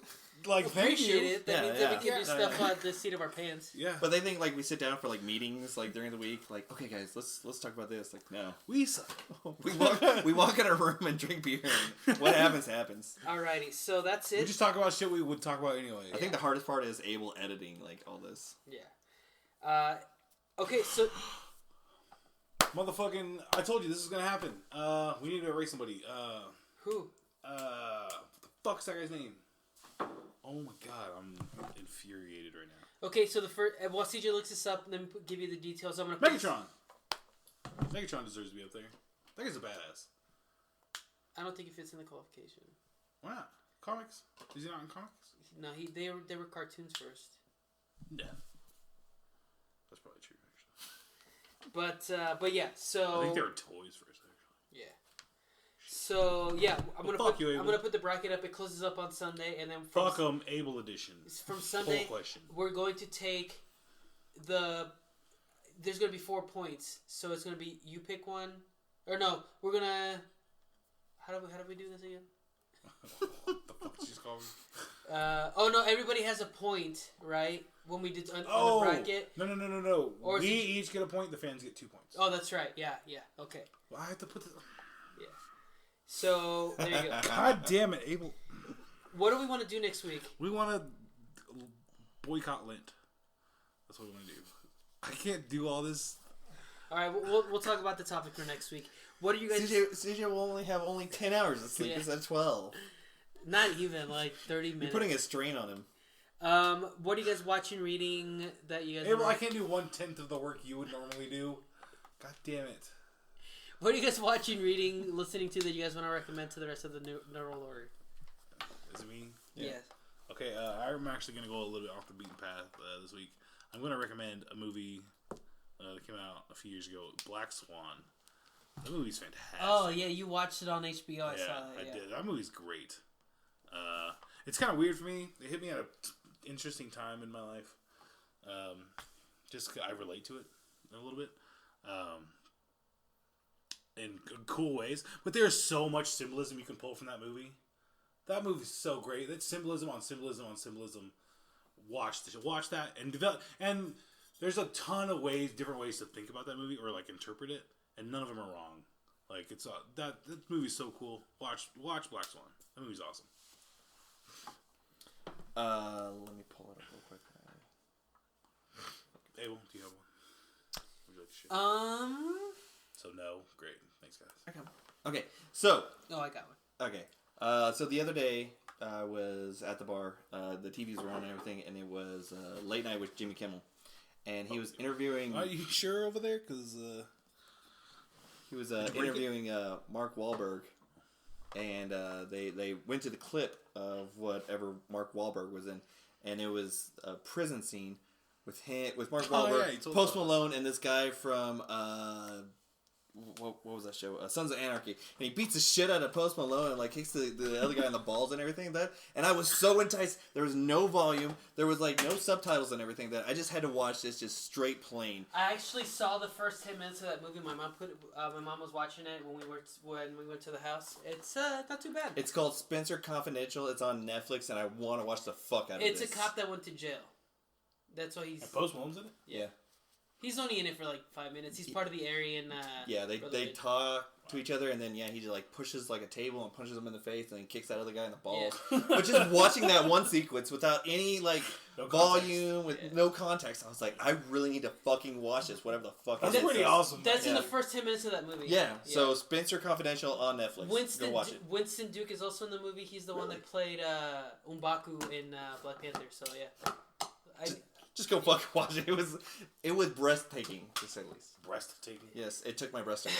Like, thank you. Appreciate it. That means that we can do stuff on the seat of our pants. Yeah. But they think, like, we sit down for, like, meetings, like, during the week. Like, okay, guys, let's talk about this. Like, no. We suck. we walk in our room and drink beer, and what happens, happens. Alrighty, so that's it. We just talk about shit we would talk about anyway. I think the hardest part is able editing, like, all this. Yeah. Okay, so... Motherfucking, I told you this is gonna happen. We need to erase somebody. Who? What the fuck's that guy's name? Oh my god, I'm infuriated right now. Okay, so the first... While CJ looks this up and then give you the details, I'm gonna... Megatron! Megatron deserves to be up there. That guy's a badass. I don't think he fits in the qualification. Why not? Comics? Is he not in comics? No, they were cartoons first. Yeah. That's probably true, actually. But yeah, so... I think they were toys first, actually. Yeah. So, yeah, I'm gonna put the bracket up. It closes up on Sunday, and then... Fuck them, Able Edition. From Sunday, question. We're going to take the... There's going to be 4 points. So it's going to be you pick one. Or no, we're going to... How do we do this again? What the fuck did you just call me? Oh no! Everybody has a point, right? When we did on the bracket. No. Or we each get a point. The fans get 2 points. Oh, that's right. Yeah. Okay. Well, I have to put this. Yeah. So there you go. God damn it, Abel. What do we want to do next week? We want to boycott Lent. That's what we want to do. I can't do all this. All right, we'll talk about the topic for next week. What are you guys? CJ will only have 10 hours of sleep instead of 12. Not even like 30 minutes. You're putting a strain on him. What are you guys watching, reading that you guys? Abel, I can't do 1/10 of the work you would normally do. God damn it. What are you guys watching, reading, listening to that you guys want to recommend to the rest of the neural order? Is it me? Yeah. Yes. Okay, I'm actually going to go a little bit off the beaten path this week. I'm going to recommend a movie that came out a few years ago, Black Swan. That movie's fantastic. Oh, yeah, you watched it on HBO. I saw that. I did. That movie's great. It's kind of weird for me. It hit me at an interesting time in my life. Just 'cause I relate to it a little bit. In cool ways. But there's so much symbolism you can pull from that movie. That movie's so great. That's symbolism on symbolism on symbolism. Watch that and develop. And there's a ton of different ways to think about that movie or like interpret it, and none of them are wrong. Like it's that movie's so cool. Watch Black Swan. That movie's awesome. Let me pull it up real quick. Abel, do you have one? Would you like to share? So no, great. Thanks, guys. Okay, so. Oh, I got one. Okay, so the other day I was at the bar. The TVs were on and everything, and it was late night with Jimmy Kimmel, and he was interviewing. Are you sure over there? Because he was interviewing Mark Wahlberg, and they went to the clip of whatever Mark Wahlberg was in, and it was a prison scene with Mark Wahlberg, Post Malone, and this guy from what was that show? Sons of Anarchy, and he beats the shit out of Post Malone and like kicks the other guy in the balls and everything. And I was so enticed. There was no volume. There was like no subtitles and everything. That I just had to watch this just straight plain. I actually saw the first 10 minutes of that movie. My mom my mom was watching it when we went to the house. It's not too bad. It's called Spencer Confidential. It's on Netflix, and I want to watch the fuck out of it. It's a cop that went to jail. That's why he's. And Post Malone's in it? Yeah. He's only in it for like 5 minutes. He's part of the Aryan. They talk to each other, and then he just like pushes like a table and punches him in the face, and then kicks that other guy in the balls. Yeah. But just watching that one sequence without any like volume, with no context, I was like, I really need to fucking watch this. Whatever the fuck. That's pretty awesome. That's in the first 10 minutes of that movie. Yeah. So Spencer Confidential on Netflix. Go watch it. Winston Duke is also in the movie. He's the one that played M'Baku in Black Panther. So yeah. Just go fucking watch it. It was breathtaking, to say the least. Breathtaking? Yes, it took my breast away.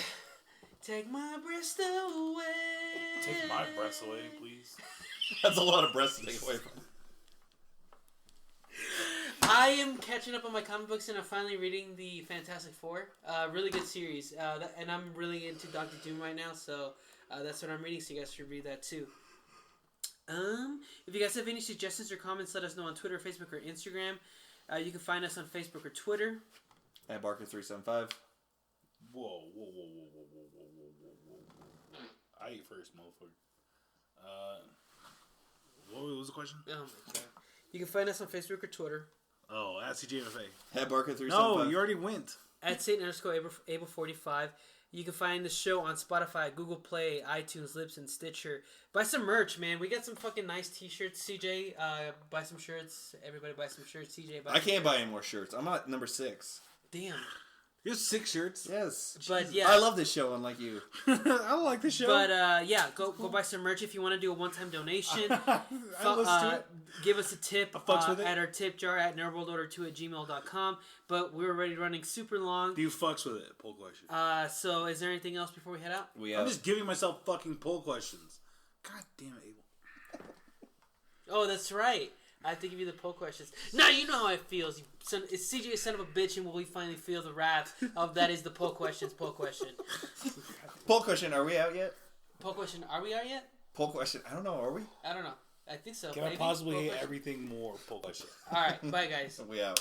Take my breast away. Take my breath away, please. That's a lot of breasts to take away from. I am catching up on my comic books, and I'm finally reading the Fantastic Four. Really good series. And I'm really into Doctor Doom right now, so that's what I'm reading, so you guys should read that too. If you guys have any suggestions or comments, let us know on Twitter, Facebook, or Instagram. You can find us on Facebook or Twitter. At Barker375. Whoa. I ate first, motherfucker. What was the question? Oh my god. You can find us on Facebook or Twitter. Oh, at CJMFA. At Barker375. No, you already went. At Satan_Able45. You can find the show on Spotify, Google Play, iTunes, Libsyn, Stitcher. Buy some merch, man. We got some fucking nice t-shirts, CJ. Buy some shirts. Everybody buy some shirts, CJ. I can't buy any more shirts. I'm at number 6. Damn. You have 6 shirts? Yes. But yeah. I love this show, unlike you. I don't like this show. But yeah, go buy some merch if you want to do a one-time donation. I listen to it. Give us a tip at our tip jar at nerdworldorder2@gmail.com. But we're already running super long. Do you fucks with it? Poll question. So is there anything else before we head out? I'm just giving myself fucking poll questions. God damn it, Abel. Oh, that's right. I have to give you the poll questions. Now you know how it feels. It's CJ, a son of a bitch, and will we finally feel the wrath of that is the poll questions, poll question. Poll question, are we out yet? Poll question, are we out yet? Poll question, I don't know, are we? I don't know. I think so. Can I possibly hate everything more? Poll question. Alright, bye guys. We out.